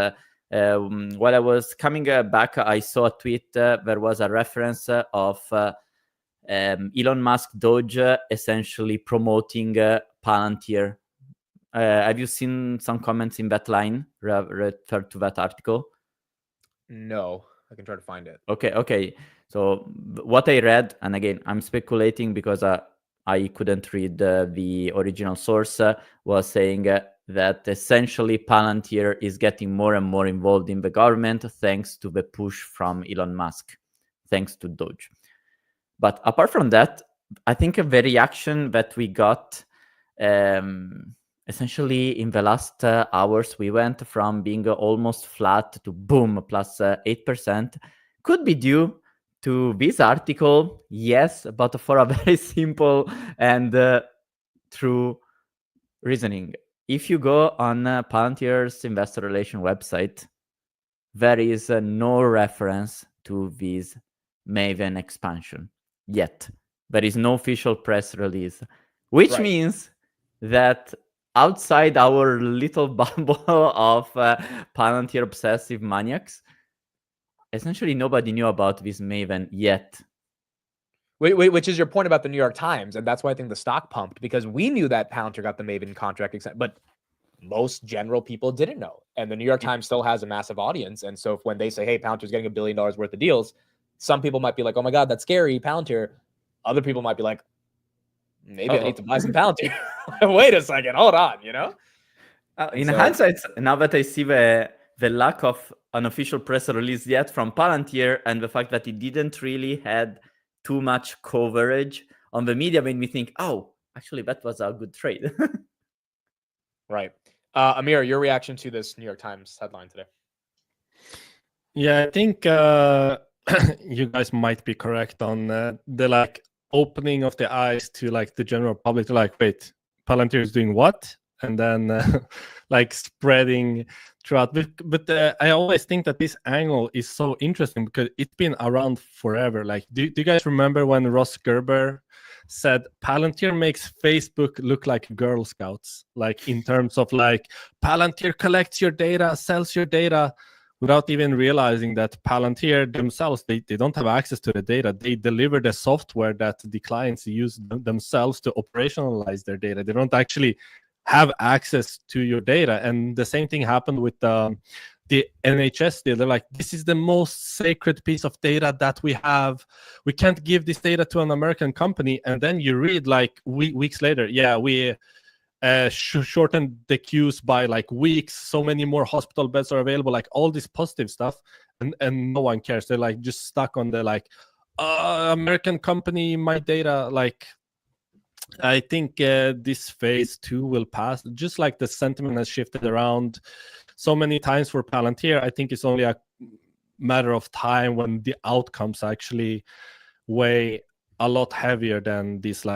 while I was coming back, I saw a tweet. There was a reference of Elon Musk Doge essentially promoting Palantir. Have you seen some comments in that line referred to that article? No, I can try to find it. Okay. So what I read, and again, I'm speculating because I couldn't read the original source, was saying that essentially Palantir is getting more and more involved in the government thanks to the push from Elon Musk, thanks to Doge. But apart from that, I think the reaction that we got, essentially in the last hours, we went from being almost flat to boom, plus 8%, could be due to this article, yes, but for a very simple and true reasoning. If you go on Palantir's investor relation website, there is no reference to this Maven expansion yet. There is no official press release, which means that outside our little bubble of Palantir obsessive maniacs, essentially nobody knew about this Maven yet. Which is your point about the New York Times, and that's why I think the stock pumped, because we knew that Palantir got the Maven contract, but most general people didn't know. And the New York Times still has a massive audience, and so when they say, "Hey, Palantir's getting $1 billion worth of deals," some people might be like, "Oh my God, that's scary, Palantir." Other people might be like, "Maybe I need to buy some Palantir." Wait a second, hold on, you know. In hindsight, now that I see the lack of an official press release yet from Palantir and the fact that it didn't really had too much coverage on the media, made me think, oh, actually, that was a good trade. Right. Amir, your reaction to this New York Times headline today? Yeah, I think you guys might be correct on the opening of the eyes to the general public to wait, Palantir is doing what? And then spreading throughout. But I always think that this angle is so interesting because it's been around forever. Do you guys remember when Ross Gerber said Palantir makes Facebook look like Girl Scouts? In terms of Palantir collects your data, sells your data, without even realizing that Palantir themselves, they don't have access to the data. They deliver the software that the clients use themselves to operationalize their data. They don't actually have access to your data. And the same thing happened with the NHS deal. They're like, this is the most sacred piece of data that we have. We can't give this data to an American company. And then you read weeks later, yeah, we shortened the queues by weeks. So many more hospital beds are available, all this positive stuff. And no one cares. They're just stuck on the American company, my data. I think this phase 2 will pass. Just like the sentiment has shifted around so many times for Palantir, I think it's only a matter of time when the outcomes actually weigh a lot heavier than these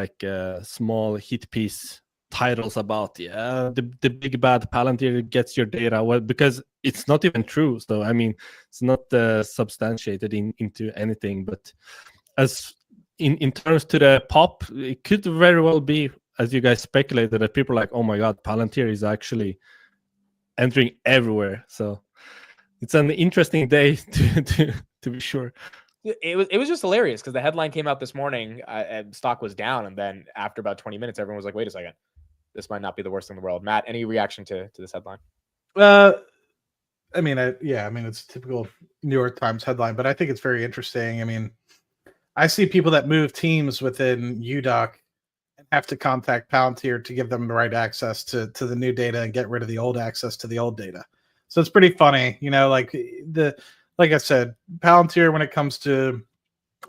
small hit piece titles about the big bad Palantir gets your data. Well, because it's not even true. So I mean, it's not substantiated into anything. But as in terms to the pop, it could very well be, as you guys speculated, that people are like, oh my God, Palantir is actually entering everywhere. So it's an interesting day to be sure. It was just hilarious because the headline came out this morning and stock was down, and then after about 20 minutes, everyone was like, wait a second, this might not be the worst thing in the world. Matt, any reaction to this headline? I mean, it's a typical New York Times headline, but I think it's very interesting. I mean, I see people that move teams within UDoc and have to contact Palantir to give them the right access to the new data and get rid of the old access to the old data. So it's pretty funny, like I said, Palantir, when it comes to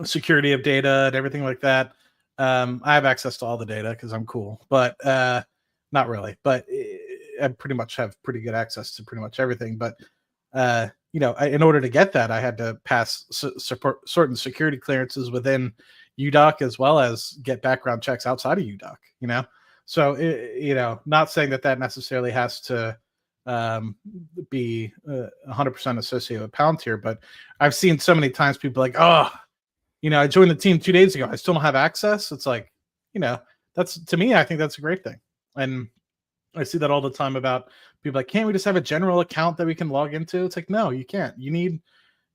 security of data and everything like that, I have access to all the data because I'm cool, but not really. But I pretty much have pretty good access to pretty much everything. But in order to get that, I had to pass certain security clearances within UDoc as well as get background checks outside of UDoc. So not saying that necessarily has to be 100% associated with Palantir, but I've seen so many times people like, I joined the team 2 days ago, I still don't have access. It's that's, to me, I think that's a great thing. And I see that all the time about people like, can't we just have a general account that we can log into? It's like, no, you can't. You need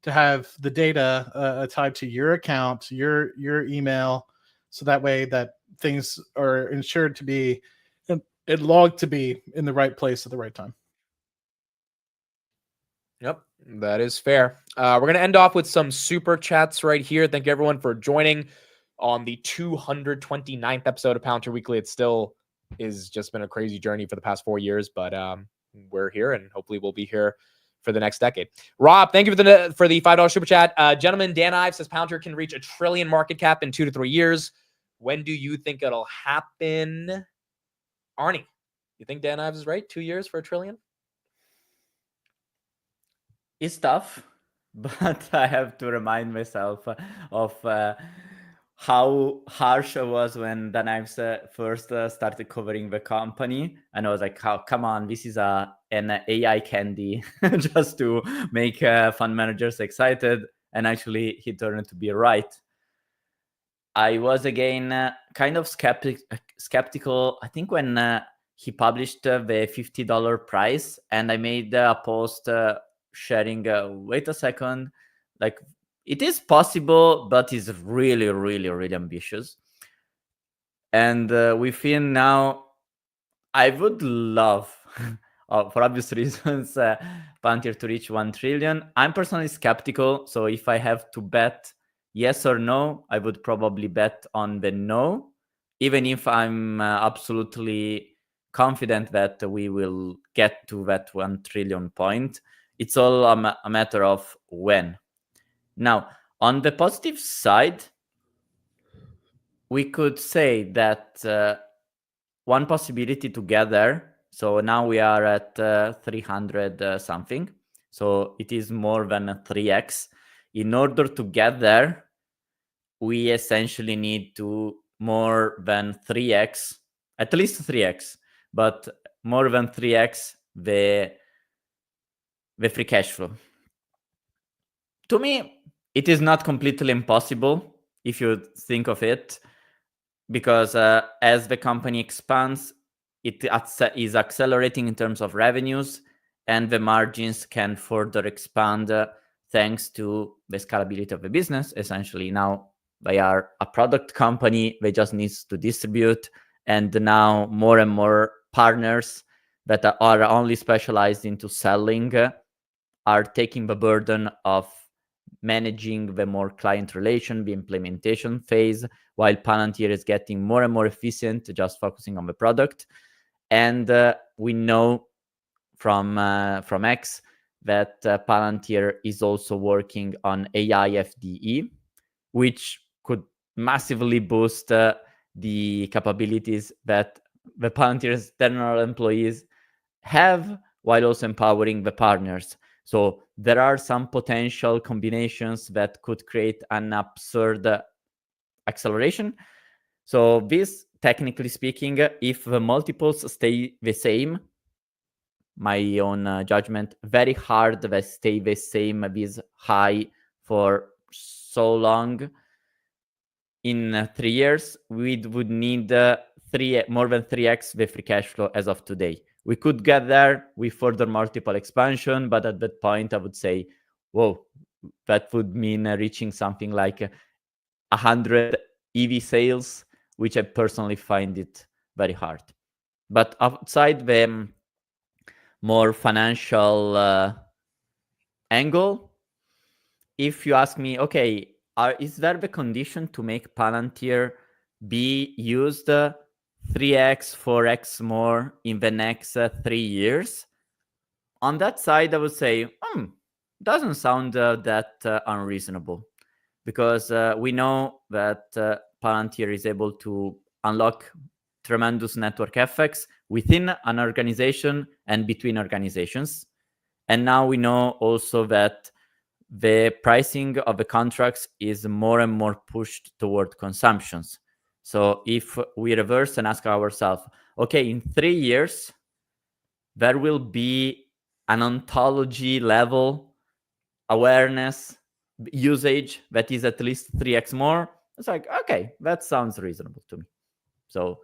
to have the data tied to your account, your email, so that way that things are ensured to be and logged to be in the right place at the right time. Yep, that is fair. We're going to end off with some super chats right here. Thank you everyone for joining on the 229th episode of Palantir Weekly. It still is just been a crazy journey for the past 4 years, but we're here and hopefully we'll be here for the next decade. Rob, thank you for the $5 super chat. Gentleman, Dan Ives says Palantir can reach $1 trillion market cap in 2 to 3 years. When do you think it'll happen? Arnie, you think Dan Ives is right? 2 years for $1 trillion? It's tough, but I have to remind myself of how harsh I was when Dan Ives first started covering the company. And I was like, oh, come on, this is an AI candy just to make fund managers excited. And actually, he turned to be right. I was, again, kind of skeptical, I think, when he published the $50 price. And I made a post sharing, wait a second, like, it is possible, but it's really, really, really ambitious. And within now, I would love, for obvious reasons, Palantir to reach 1 trillion. I'm personally skeptical. So if I have to bet yes or no, I would probably bet on the no, even if I'm absolutely confident that we will get to that 1 trillion point. It's all a matter of when. Now, on the positive side, we could say that one possibility to get there. So now we are at 300 something. So it is more than a 3x. In order to get there, we essentially need to more than 3x, at least 3x, but more than 3x the free cash flow. To me, it is not completely impossible if you think of it, because as the company expands, it is accelerating in terms of revenues, and the margins can further expand thanks to the scalability of the business. Essentially, now they are a product company, they just need to distribute, and now more and more partners that are only specialized into selling are taking the burden of managing the more client relation, the implementation phase, while Palantir is getting more and more efficient, just focusing on the product. And we know from X that Palantir is also working on AI FDE, which could massively boost the capabilities that the Palantir's general employees have, while also empowering the partners. So there are some potential combinations that could create an absurd acceleration. So this, technically speaking, if the multiples stay the same, my own judgment, very hard they stay the same, this high for so long. In 3 years, we would need more than 3x the free cash flow as of today. We could get there with further multiple expansion, but at that point, I would say, whoa, that would mean reaching something like 100 EV sales, which I personally find it very hard. But outside the more financial angle, if you ask me, okay, is there the condition to make Palantir be used 3x, 4x more in the next 3 years? On that side, I would say, doesn't sound that unreasonable, because we know that Palantir is able to unlock tremendous network effects within an organization and between organizations. And now we know also that the pricing of the contracts is more and more pushed toward consumptions. So if we reverse and ask ourselves, okay, in 3 years, there will be an ontology level awareness usage that is at least 3x more. It's like, okay, that sounds reasonable to me. So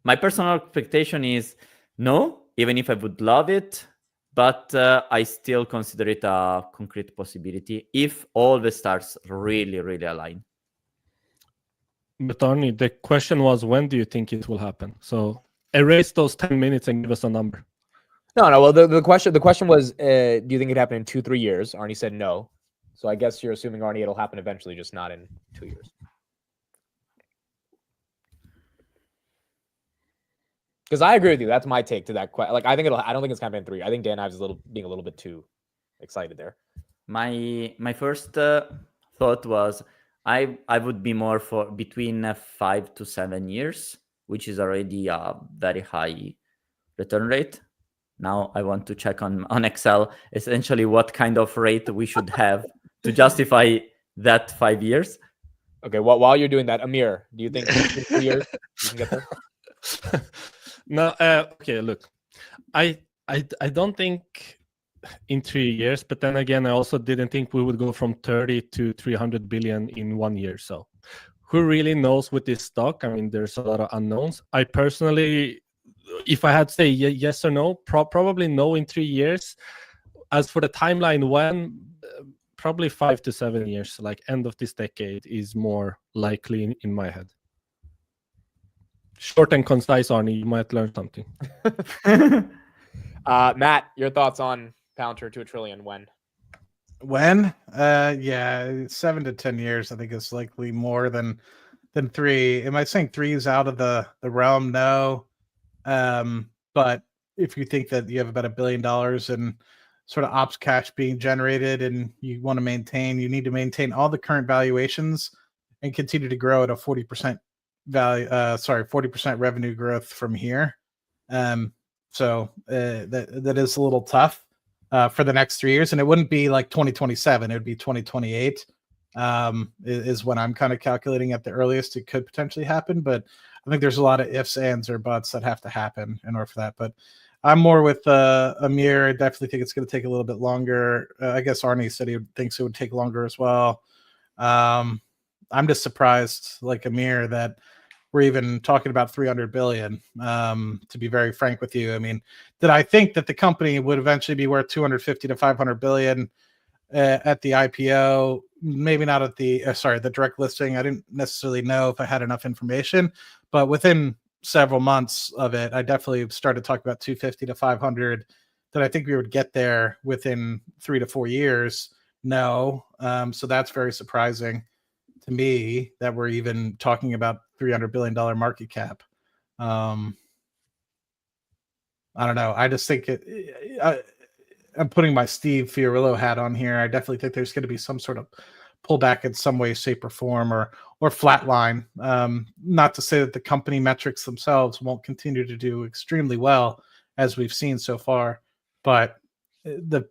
My personal expectation is no, even if I would love it, but I still consider it a concrete possibility if all the stars really, really align. But Arnie, the question was, when do you think it will happen? So erase those 10 minutes and give us a number. No. Well, the question was, do you think it happened in 2-3 years? Arnie said no. So I guess you're assuming, Arnie, it'll happen eventually, just not in 2 years. Because I agree with you. That's my take to that question. Like, I don't think it's gonna happen in 3. I think Dan Ives is being a little bit too excited there. My first thought was I would be more for between 5 to 7 years, which is already a very high return rate. Now I want to check on Excel essentially what kind of rate we should have to justify that 5 years. Okay, well, while you're doing that, Amir, do you think in 3 years you can get there? No, okay, look, I don't think in 3 years, but then again, I also didn't think we would go from 30 to 300 billion in 1 year. So who really knows with this stock? I mean, there's a lot of unknowns. I personally, if I had to say yes or no, probably no in 3 years. As for the timeline, when, probably 5 to 7 years, like end of this decade is more likely in my head. Short and concise, Arnie, you might learn something. Matt, your thoughts on Palantir to $1 trillion when? When? Yeah, 7 to 10 years. I think is likely more than 3. Am I saying 3 is out of the realm? No. But if you think that you have about $1 billion in sort of ops cash being generated and you want to maintain, you need to maintain all the current valuations and continue to grow at a 40% 40% revenue growth from here. So that is a little tough for the next 3 years, and it wouldn't be like 2027; it would be 2028. Is when I'm kind of calculating at the earliest it could potentially happen, but I think there's a lot of ifs, ands, or buts that have to happen in order for that. But I'm more with Amir. I definitely think it's going to take a little bit longer. I guess Arnie said he thinks it would take longer as well. I'm just surprised, like Amir, that we're even talking about 300 billion. To be very frank with you, I mean, did I think that the company would eventually be worth 250 to 500 billion at the IPO? Maybe not at the the direct listing. I didn't necessarily know if I had enough information, but within several months of it, I definitely started talking about 250 to 500. That I think we would get there within 3 to 4 years. No, so that's very surprising to me that we're even talking about $300 billion market cap. I don't know. I just think I'm putting my Steve Fiorillo hat on here. I definitely think there's going to be some sort of pullback in some way, shape, or form, or flatline. Not to say that the company metrics themselves won't continue to do extremely well as we've seen so far, but the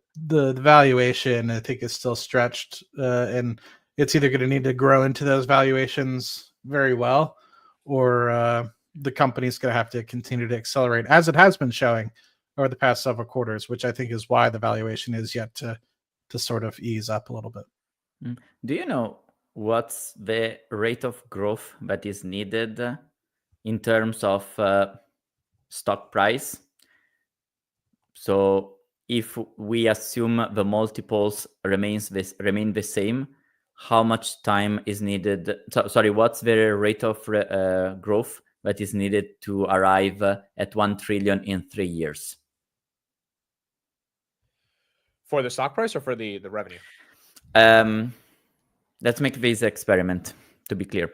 valuation I think is still stretched, and it's either going to need to grow into those valuations very well, or the company's going to have to continue to accelerate as it has been showing over the past several quarters, which I think is why the valuation is yet to sort of ease up a little bit. Do you know what's the rate of growth that is needed in terms of stock price? So if we assume the multiples remain the same, how much time is needed? What's the rate of growth that is needed to arrive at 1 trillion in 3 years? For the stock price or for the revenue? Let's make this experiment to be clear.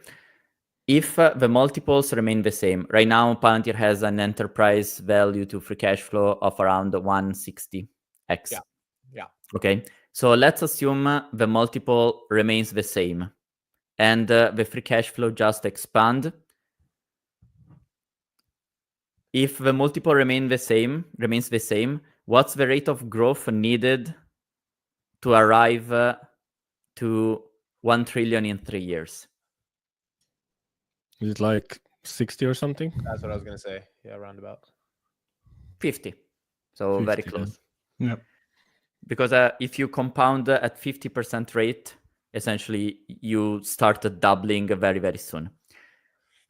If the multiples remain the same, right now Palantir has an enterprise value to free cash flow of around 160x. Yeah. Okay. So let's assume the multiple remains the same and the free cash flow just expand. If the multiple remains the same, what's the rate of growth needed to arrive to 1 trillion in 3 years? Is it like 60 or something? That's what I was going to say. Yeah, roundabout 50. So 50, very close. Yeah. Because if you compound at 50% rate, essentially you start doubling very, very soon.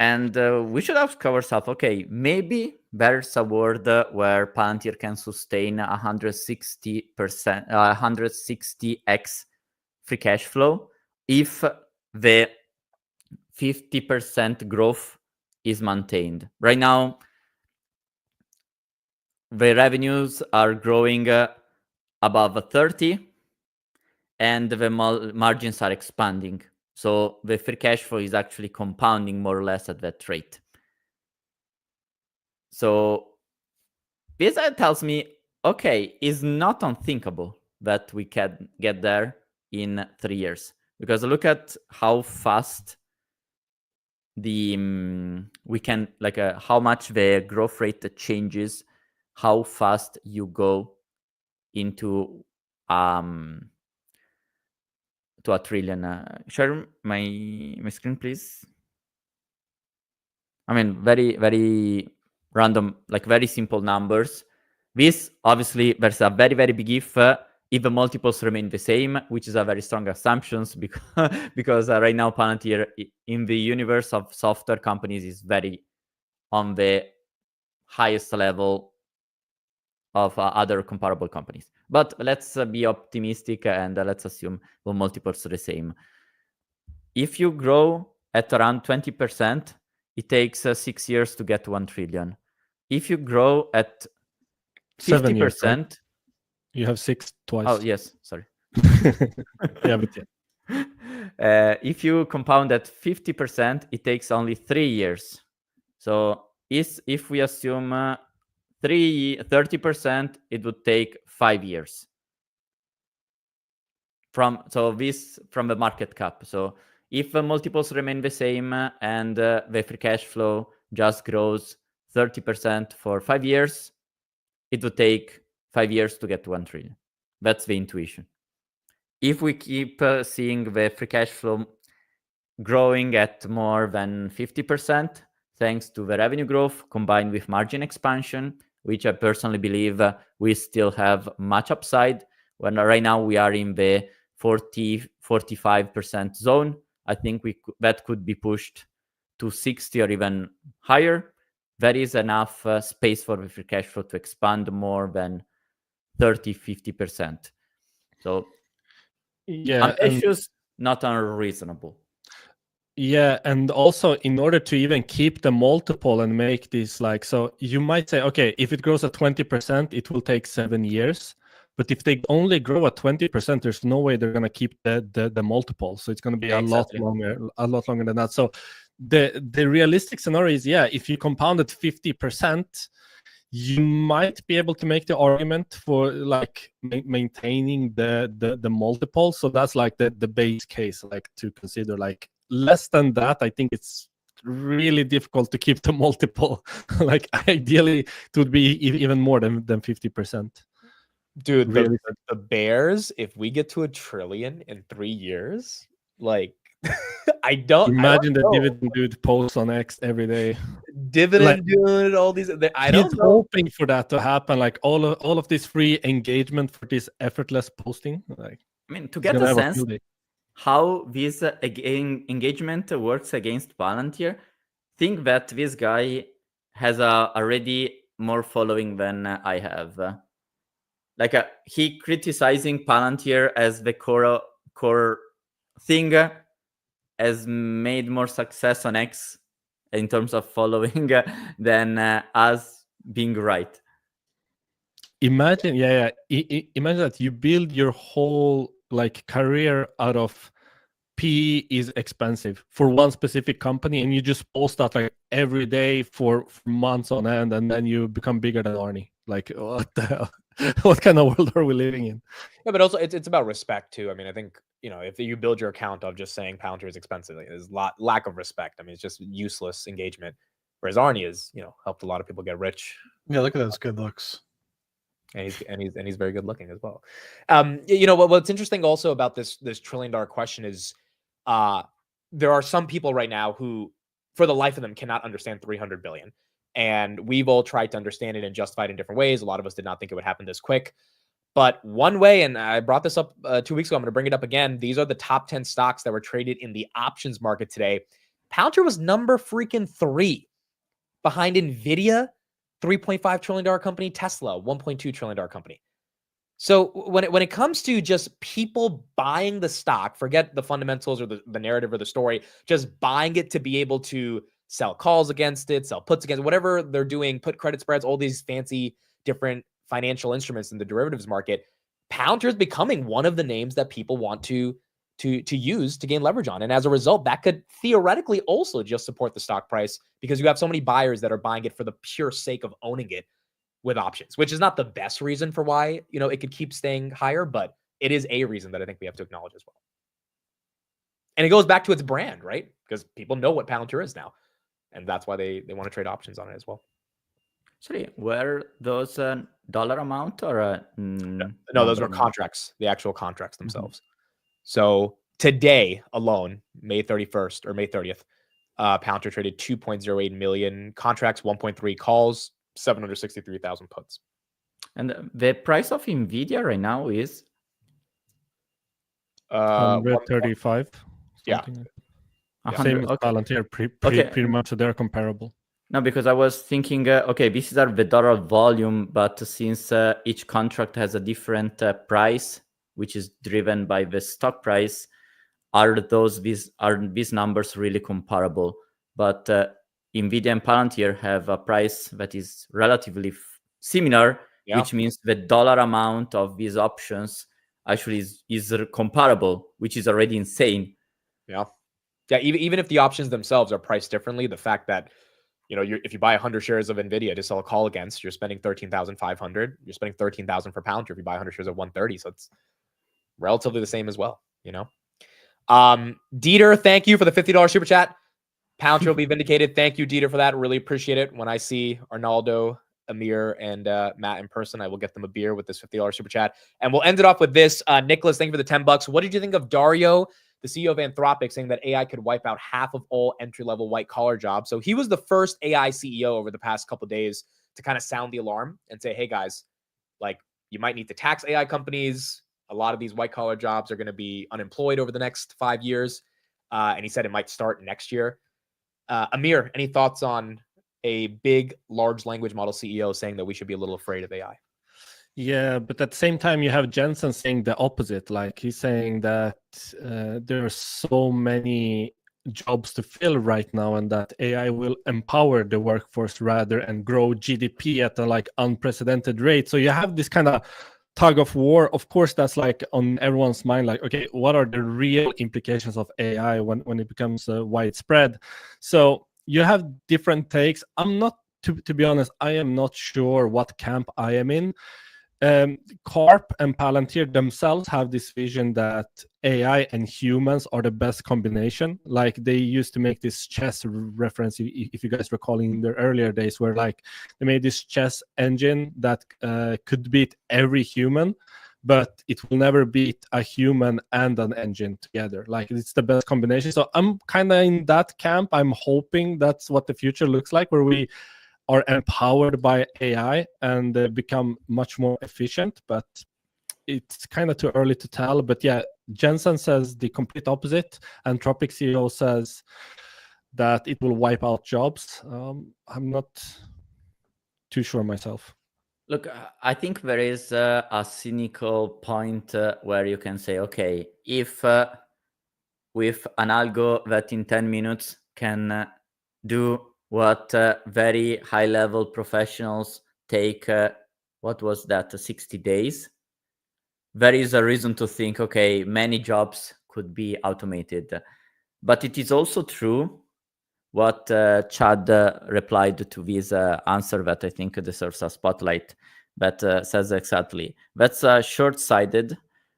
And we should ask ourselves, okay, maybe there's a world where Palantir can sustain 160%, 160x free cash flow if the 50% growth is maintained. Right now, the revenues are growing above 30, and the margins are expanding. So the free cash flow is actually compounding more or less at that rate. So this tells me, okay, it's not unthinkable that we can get there in 3 years. Because look at how fast we can, like, how much the growth rate changes, how fast you go into to a trillion. Share my screen, please. I mean, very, very random, like very simple numbers. This, obviously, there's a very, very big if the multiples remain the same, which is a very strong assumption because right now Palantir in the universe of software companies is very on the highest level of other comparable companies. But let's be optimistic and let's assume the multiples are the same. If you grow at around 20%, it takes 6 years to get 1 trillion. If you grow at 50%, 7 years, right? You have 6 twice. Oh, yes, sorry. Yeah, but yeah. If you compound at 50%, it takes only 3 years. So if we assume 30%, it would take 5 years. From the market cap. So if the multiples remain the same and the free cash flow just grows 30% for 5 years, it would take 5 years to get to 1 trillion. That's the intuition. If we keep seeing the free cash flow growing at more than 50%, thanks to the revenue growth combined with margin expansion, which I personally believe we still have much upside. When right now we are in the 40-45% zone, I think that could be pushed to 60 or even higher. There is enough space for the free cash flow to expand more than 30-50%. So yeah, ambitious, not unreasonable. Yeah, and also in order to even keep the multiple and make this like, so you might say, okay, if it grows at 20%, it will take 7 years. But if they only grow at 20%, there's no way they're going to keep the multiple. So it's going to be a lot longer than that. So the realistic scenario is, yeah, if you compound at 50%, you might be able to make the argument for like maintaining the multiple. So that's like the base case, like to consider. Like less than that, I think it's really difficult to keep the multiple. Like ideally, it would be even more than 50%. Dude, Really? the Bears, if we get to 1 trillion in 3 years, like Imagine the dividend dude posts on X every day. Dividend dude, all these. I don't know. Hoping for that to happen. Like all of this free engagement for this effortless posting. Like, I mean, to get a sense how this engagement works against Palantir, think that this guy has already more following than I have. Like he criticizing Palantir as the core thing has made more success on X in terms of following than us being right. Imagine, imagine that you build your whole like career out of PE is expensive for one specific company, and you just post that like every day for months on end, and then you become bigger than Arnie. Like, what the hell? What kind of world are we living in? Yeah, but also it's about respect too. I mean, I think, you know, if you build your account of just saying Palantir is expensive, there's lack of respect. I mean, it's just useless engagement. Whereas Arnie has, you know, helped a lot of people get rich. Yeah, look at those good looks. And he's very good looking as well. You know what's interesting also about this $1 trillion question is there are some people right now who, for the life of them, cannot understand 300 billion. And we've all tried to understand it and justify it in different ways. A lot of us did not think it would happen this quick. But one way, and I brought this up 2 weeks ago, I'm going to bring it up again. These are the top 10 stocks that were traded in the options market today. Palantir was number freaking 3 behind NVIDIA, $3.5 trillion company, Tesla, $1.2 trillion company. So when it comes to just people buying the stock, forget the fundamentals or the narrative or the story, just buying it to be able to sell calls against it, sell puts against it, whatever they're doing, put credit spreads, all these fancy different financial instruments in the derivatives market, Palantir is becoming one of the names that people want to use to gain leverage on. And as a result, that could theoretically also just support the stock price because you have so many buyers that are buying it for the pure sake of owning it with options, which is not the best reason for why, it could keep staying higher, but it is a reason that I think we have to acknowledge as well. And it goes back to its brand, right? Because people know what Palantir is now. And that's why they want to trade options on it as well. Sorry, were those dollar amount or No, those were contracts, the actual contracts themselves. So today alone, May 31st or May 30th, Palantir traded 2.08 million contracts, 1.3 calls, 763,000 puts. And the price of NVIDIA right now is 135. Yeah. Same as Palantir, pretty much they're comparable. No, because I was thinking, okay, this is the dollar volume, but since each contract has a different price, which is driven by the stock price, are these numbers really comparable? But NVIDIA and Palantir have a price that is relatively similar, which means the dollar amount of these options actually is comparable, which is already insane. Yeah. Even if the options themselves are priced differently, the fact that if you buy 100 shares of NVIDIA to sell a call against, you're spending 13,500. You're spending 13,000 for Palantir if you buy 100 shares of 130. So it's relatively the same as well. Dieter, thank you for the $50 super chat. Palantir will be vindicated. Thank you, Dieter, for that. Really appreciate it. When I see Arnaldo, Amir, and Matt in person, I will get them a beer with this $50 super chat. And we'll end it off with this. Nicholas, thank you for the $10. What did you think of Dario, the CEO of Anthropic, saying that AI could wipe out half of all entry-level white-collar jobs? So he was the first AI CEO over the past couple of days to kind of sound the alarm and say, hey, guys, you might need to tax AI companies. A lot of these white-collar jobs are going to be unemployed over the next 5 years. And he said it might start next year. Amir, any thoughts on a big, large language model CEO saying that we should be a little afraid of AI? Yeah, but at the same time, you have Jensen saying the opposite. He's saying that there are so many jobs to fill right now and that AI will empower the workforce rather and grow GDP at a unprecedented rate. So you have this kind of tug of war. Of course, that's on everyone's mind, okay, what are the real implications of AI when it becomes widespread? So you have different takes. I'm not, to be honest, I am not sure what camp I am in. Karp and Palantir themselves have this vision that AI and humans are the best combination. They used to make this chess reference, if you guys recall, in the earlier days, where they made this chess engine that could beat every human, but it will never beat a human and an engine together. It's the best combination. So I'm kind of in that camp. I'm hoping that's what the future looks like, where we are empowered by AI and become much more efficient, but it's kind of too early to tell. But yeah, Jensen says the complete opposite. Anthropic CEO says that it will wipe out jobs. I'm not too sure myself. Look, I think there is a cynical point where you can say, okay, if with an algo that in 10 minutes can do what very high-level professionals take, 60 days, there is a reason to think, okay, many jobs could be automated. But it is also true what Chad replied to this answer that I think deserves a spotlight, that says exactly, that's short-sighted.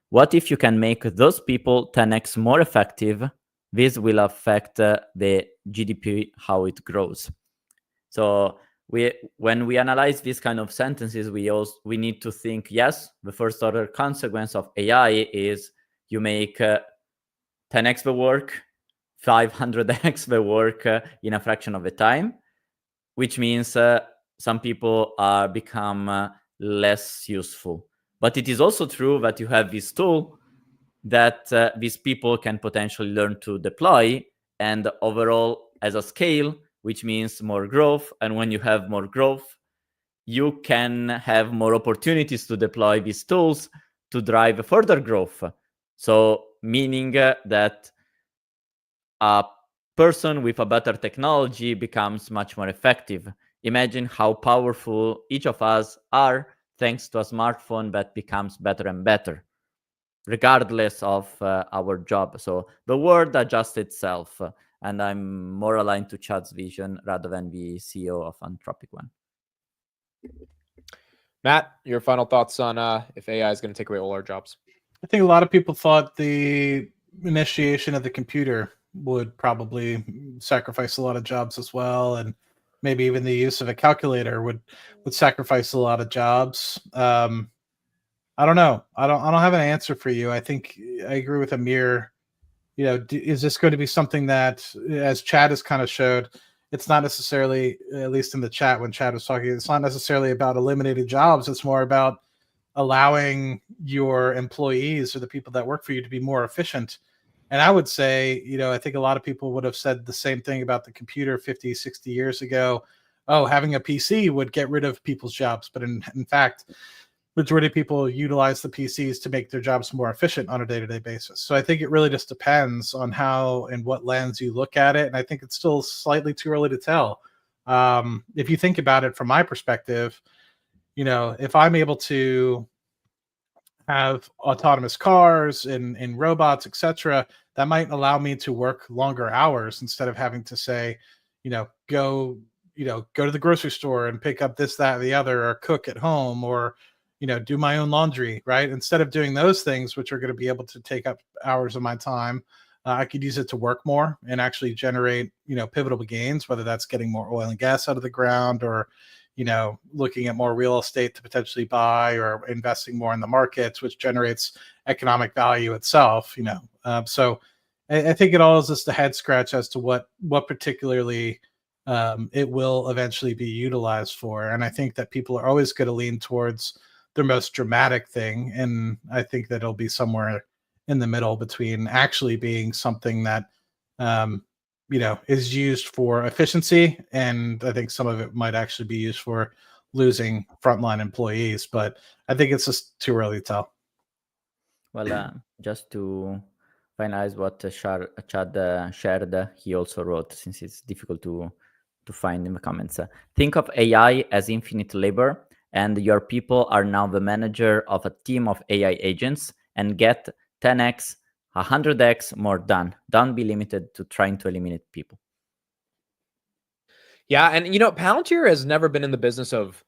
What if you can make those people 10x more effective? This will affect the GDP, how it grows. So when we analyze these kind of sentences, we need to think, yes, the first order consequence of AI is you make 10x the work, 500x the work in a fraction of the time, which means some people become less useful. But it is also true that you have this tool that these people can potentially learn to deploy, and overall as a scale, which means more growth. And when you have more growth, you can have more opportunities to deploy these tools to drive further growth. So meaning that a person with a better technology becomes much more effective. Imagine how powerful each of us are thanks to a smartphone that becomes better and better, regardless of our job. So the world adjusts itself, and I'm more aligned to Chad's vision rather than the CEO of Anthropic one. Matt, your final thoughts on if AI is going to take away all our jobs? I think a lot of people thought the initiation of the computer would probably sacrifice a lot of jobs as well, and maybe even the use of a calculator would sacrifice a lot of jobs. I don't know. I don't have an answer for you. I think I agree with Amir. You know, is this going to be something that, as Chad has kind of showed, it's not necessarily, at least in the chat when Chad was talking, it's not necessarily about eliminating jobs. It's more about allowing your employees or the people that work for you to be more efficient. And I would say, you know, I think a lot of people would have said the same thing about the computer 50, 60 years ago. Oh, having a PC would get rid of people's jobs. But in fact, majority of people utilize the PCs to make their jobs more efficient on a day-to-day basis. So I think it really just depends on how and what lens you look at it. And I think it's still slightly too early to tell. If you think about it from my perspective, you know, if I'm able to have autonomous cars and robots, etc., that might allow me to work longer hours instead of having to say, go to the grocery store and pick up this, that, or the other, or cook at home, or do my own laundry, right? Instead of doing those things, which are going to be able to take up hours of my time, I could use it to work more and actually generate, pivotal gains, whether that's getting more oil and gas out of the ground, or, looking at more real estate to potentially buy, or investing more in the markets, which generates economic value itself, So I think it all is just a head scratch as to what particularly it will eventually be utilized for. And I think that people are always going to lean towards their most dramatic thing. And I think that it'll be somewhere in the middle between actually being something that, is used for efficiency. And I think some of it might actually be used for losing frontline employees, but I think it's just too early to tell. Well, just to finalize what Chad shared, he also wrote, since it's difficult to find in the comments, think of AI as infinite labor, and your people are now the manager of a team of AI agents, and get 10x, 100x more done. Don't be limited to trying to eliminate people. Yeah, and Palantir has never been in the business of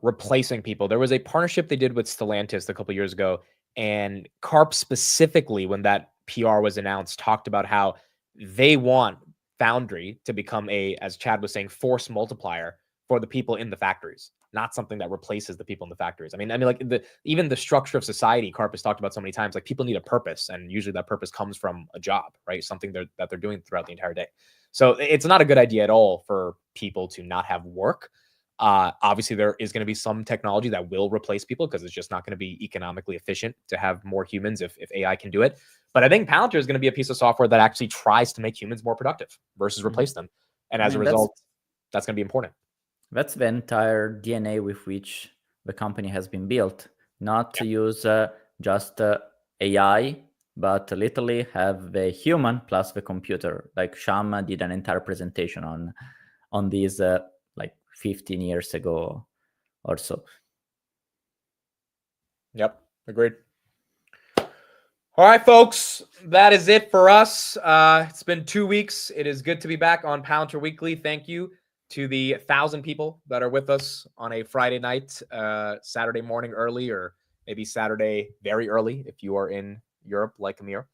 replacing people. There was a partnership they did with Stellantis a couple years ago, and Karp specifically, when that PR was announced, talked about how they want Foundry to become as Chad was saying, force multiplier for the people in the factories, not something that replaces the people in the factories. I mean, like even the structure of society, Karp has talked about so many times, like people need a purpose, and usually that purpose comes from a job, right? Something that they're doing throughout the entire day. So it's not a good idea at all for people to not have work. Obviously, there is going to be some technology that will replace people, because it's just not going to be economically efficient to have more humans if AI can do it. But I think Palantir is going to be a piece of software that actually tries to make humans more productive versus replace them. And as a result, that's going to be important. That's the entire DNA with which the company has been built. Not to use just AI, but literally have the human plus the computer. Like Sham did an entire presentation on these like 15 years ago or so. Yep, agreed. All right, folks, that is it for us. It's been 2 weeks. It is good to be back on Palantir Weekly. Thank you to the 1,000 people that are with us on a Friday night, Saturday morning early, or maybe Saturday very early if you are in Europe like Amir.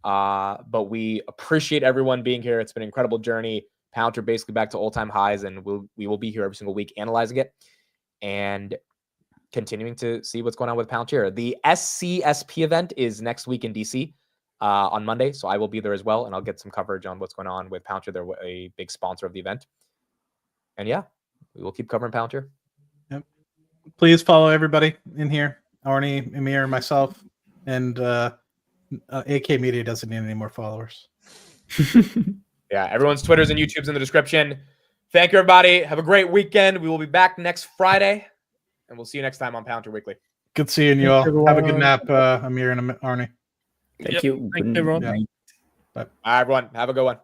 But we appreciate everyone being here. It's been an incredible journey. Palantir basically back to all-time highs, and we will be here every single week analyzing it and continuing to see what's going on with Palantir. The SCSP event is next week in DC on Monday, so I will be there as well, and I'll get some coverage on what's going on with Palantir. They're a big sponsor of the event. And yeah, we will keep covering Palantir. Yep. Please follow everybody in here. Arnie, Amir, myself, and AK Media doesn't need any more followers. Yeah, everyone's Twitters and YouTubes in the description. Thank you, everybody. Have a great weekend. We will be back next Friday, and we'll see you next time on Palantir Weekly. Good seeing you Thank all. you, Have a good everyone. nap, Amir and Arnie. Thank Yep. you. Thank Good you, everyone. night. All right, everyone. Have a good one.